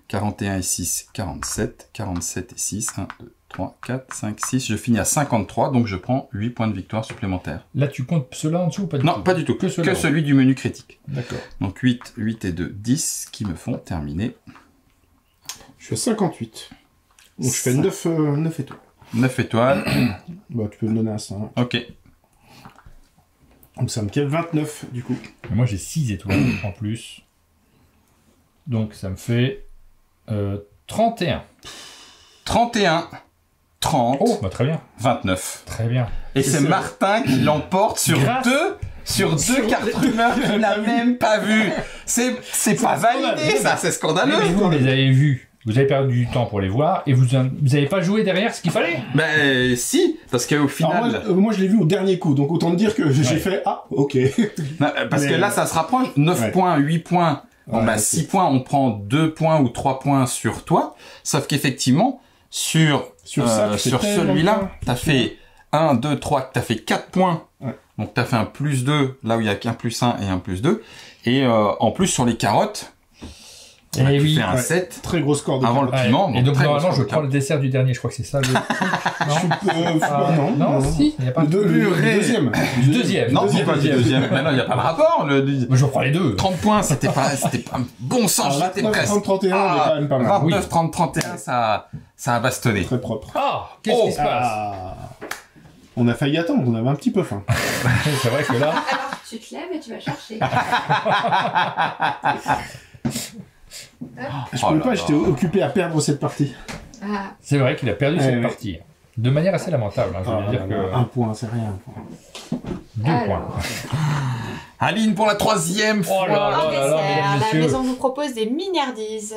B: 41 et 6, 47. 47 et 6, 1, 2, 3, 4, 5, 6. Je finis à 53, donc je prends 8 points de victoire supplémentaires.
A: Là, tu comptes ceux-là en dessous ou pas du tout?
B: Non, pas du tout.
A: Que
B: Que celui du menu critique.
A: D'accord.
B: Donc 8, 8 et 2, 10, qui me font terminer.
C: Je suis à 58. Donc je fais 9 étoiles.
B: 9 étoiles.
C: Bah, tu peux me donner un 5.
B: Ok.
C: Donc ça me fait 29, du coup.
A: Et moi, j'ai 6 étoiles en plus. Donc, ça me fait 31.
B: 31, 30,
A: Oh, bah très bien.
B: 29.
A: Très bien.
B: Et c'est Martin qui l'emporte sur
A: Grâce-
B: deux cartes rumeurs qu'il n'a même pas vues. C'est pas validé, ça, c'est scandaleux.
A: Mais vous les avez vus. Vous avez perdu du temps pour les voir et vous n'avez pas joué derrière ce qu'il fallait.
B: Ben si, parce qu'au final...
C: Alors, moi je l'ai vu au dernier coup, donc autant te dire que j'ai
A: Ouais.
C: fait ah, ok.
B: Non, parce que là, ça se rapproche. 9
C: Ouais.
B: points, 8 points. Bon,
C: Ouais,
B: bah,
C: c'est-
B: 6 points, on prend 2 points ou 3 points sur toi. Sauf qu'effectivement, sur
C: ça, tu fais
B: sur
C: tellement de
B: celui-là,
C: points.
B: t'as fait 1, 2, 3, t'as fait 4 points.
C: Ouais.
B: Donc t'as fait un plus 2, là où il y a qu'un plus 1 et un plus 2. Et en plus, sur les carottes,
A: Et
B: tu
A: oui.
B: fais un
C: Ouais.
B: 7
C: Très gros score de
B: avant le
A: Ouais.
B: piment.
A: Et donc
B: très
A: normalement,
B: gros
A: je
B: score
A: prends
B: de
A: le dessert du dernier. Je crois que c'est ça le truc.
C: non,
A: si. Il n'y a pas.
C: le deuxième.
A: Du deuxième.
B: Non,
A: Deuxième,
B: c'est pas du deuxième. Mais non, il n'y a pas de rapport.
A: Moi, je prends les deux.
B: 30 points, c'était pas un bon sens,
C: Alors,
B: j'étais
C: 29,
B: presque.
C: 30, 31, on est quand même pas mal.
B: 29, 30, 31, ça a bastonné.
C: Très propre.
A: Ah, qu'est-ce qui se passe?
C: Ah. On a failli attendre, on avait un petit peu faim.
A: C'est vrai que là.
D: Alors, tu te lèves et tu vas chercher.
C: Je
B: Oh
C: pouvais
B: là
C: pas,
B: là.
C: j'étais occupé à perdre cette partie.
D: Ah,
A: C'est vrai qu'il a perdu cette
C: ouais.
A: partie. De manière assez lamentable. Hein. Je veux dire que.
C: Un point, c'est rien.
A: 2 points.
D: alors.
B: Aline pour la 3e fois.
A: Oh là là.
D: En dessert, la
A: messieurs.
D: maison vous propose des mignardises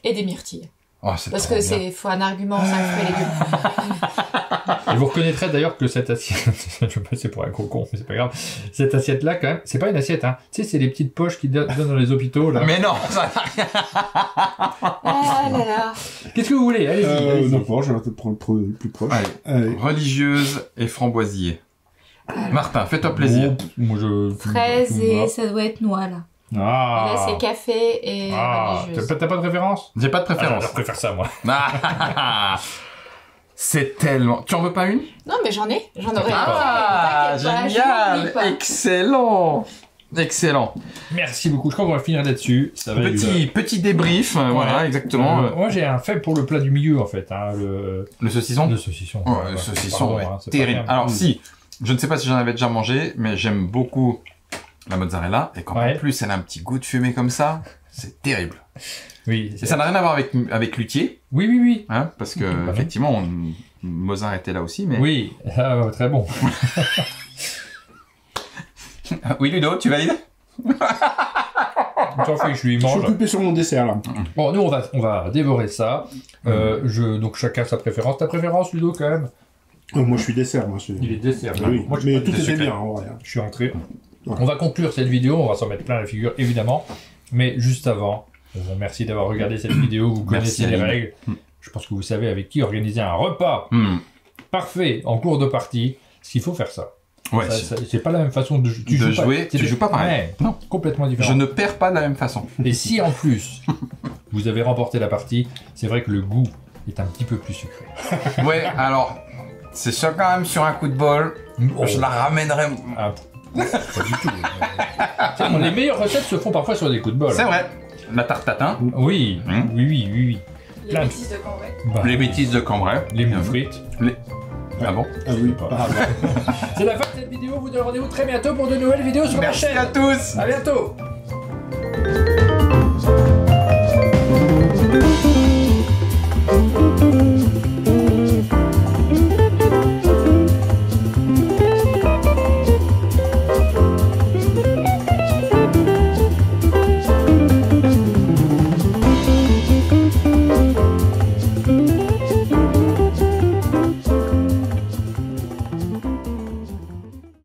D: et des myrtilles.
B: Oh, c'est
D: Parce
B: trop
D: que
B: bien.
D: c'est faut un argument 5 fruits et légumes.
A: Et vous reconnaîtrez d'ailleurs que cette assiette, je vais passer pour un gros con, mais c'est pas grave. Cette assiette-là, quand même, c'est pas une assiette, hein. Tu sais, c'est les petites poches qui donnent dans les hôpitaux, là.
B: Mais non, ça n'a rien.
D: Ah là là.
A: Qu'est-ce que vous voulez? Allez-y. allez-y.
C: N'importe, je vais te prendre le plus proche.
B: Allez.
C: Allez.
B: Religieuse et framboisier. Martin, fais-toi plaisir.
A: Oh, moi, je.
D: Fraise et ça doit être noix là.
A: Ah.
D: Là c'est café et
A: Ah.
D: religieuse.
A: T'as pas de préférence?
B: J'ai pas de
A: Ah,
B: préférence.
A: je préfère ça, moi.
B: Ah, c'est tellement... Tu en veux pas une?
D: Non mais j'en ai, j'en aurais.
B: Ah,
D: T'inquiète pas, je
B: génial.
D: m'oublie pas.
B: Excellent. Excellent.
A: Merci beaucoup. Je crois qu'on va finir là-dessus. Ça va être-
B: Petit débrief, voilà, exactement.
A: Moi, j'ai un fait pour le plat du milieu, en fait. Hein,
B: Le saucisson?
A: le saucisson.
B: Oh,
A: Ouais,
B: le
A: ouais.
B: saucisson,
A: Pardon,
B: ouais,
A: hein, c'est pas
B: terrible.
A: bien.
B: Alors si, je ne sais pas si j'en avais déjà mangé, mais j'aime beaucoup la mozzarella, et quand
A: Ouais.
B: en plus elle a un petit goût de fumée comme ça, c'est terrible.
A: Oui,
B: Et ça n'a rien à voir avec Luthier,
A: oui, oui, oui.
B: hein, parce que
A: Bah,
B: effectivement, Mozart était là aussi, mais...
A: Oui, ah, très bon.
B: Oui, Ludo, tu valides?
A: T'en fiche, je lui
C: Je suis
A: mange.
C: occupé sur mon dessert là.
A: Bon, nous, on va dévorer ça. Donc, chacun sa préférence. Ta préférence, Ludo, quand même?
C: Moi je suis dessert, moi.
A: Il est dessert.
C: Oui,
A: Moi, je
C: mais
A: suis pas
C: tout
A: du
C: était
A: sucré.
C: bien en vrai.
A: Je suis entré.
C: Ouais.
A: On va conclure cette vidéo, on va s'en mettre plein la figure, évidemment. Mais juste avant, on vous remercie d'avoir regardé cette vidéo, vous
B: Merci,
A: connaissez les
B: Aline.
A: règles. Je pense que vous savez avec qui organiser un repas
B: Hmm.
A: parfait en cours de partie. S'il faut faire ça.
B: Ouais,
A: C'est pas la même façon de
B: jouer, tu joues pas pareil.
A: Ouais,
B: Non.
A: complètement différent.
B: je ne perds pas de la même façon.
A: Et si en plus, vous avez remporté la partie, c'est vrai que le goût est un petit peu plus sucré.
B: Ouais, alors, c'est sûr quand même sur un coup de bol,
A: Oh.
B: je la ramènerai...
A: Ah, pas du tout. Tiens, les meilleures recettes se font parfois sur des coups de bol.
B: C'est vrai. La tarte tatin,
A: Oui,
B: Hum.
A: oui.
D: Les
A: Plein de-
D: bêtises de Cambrai.
A: Bah,
B: les bêtises de Cambrai.
A: les
B: Bien
A: moules
B: vu.
A: frites.
B: Ah bon?
C: Ah oui,
A: Pas.
C: pas grave.
A: C'est la fin de cette vidéo. Vous donne rendez-vous très bientôt pour de nouvelles vidéos sur
B: Merci
A: la chaîne.
B: à tous.
A: À bientôt.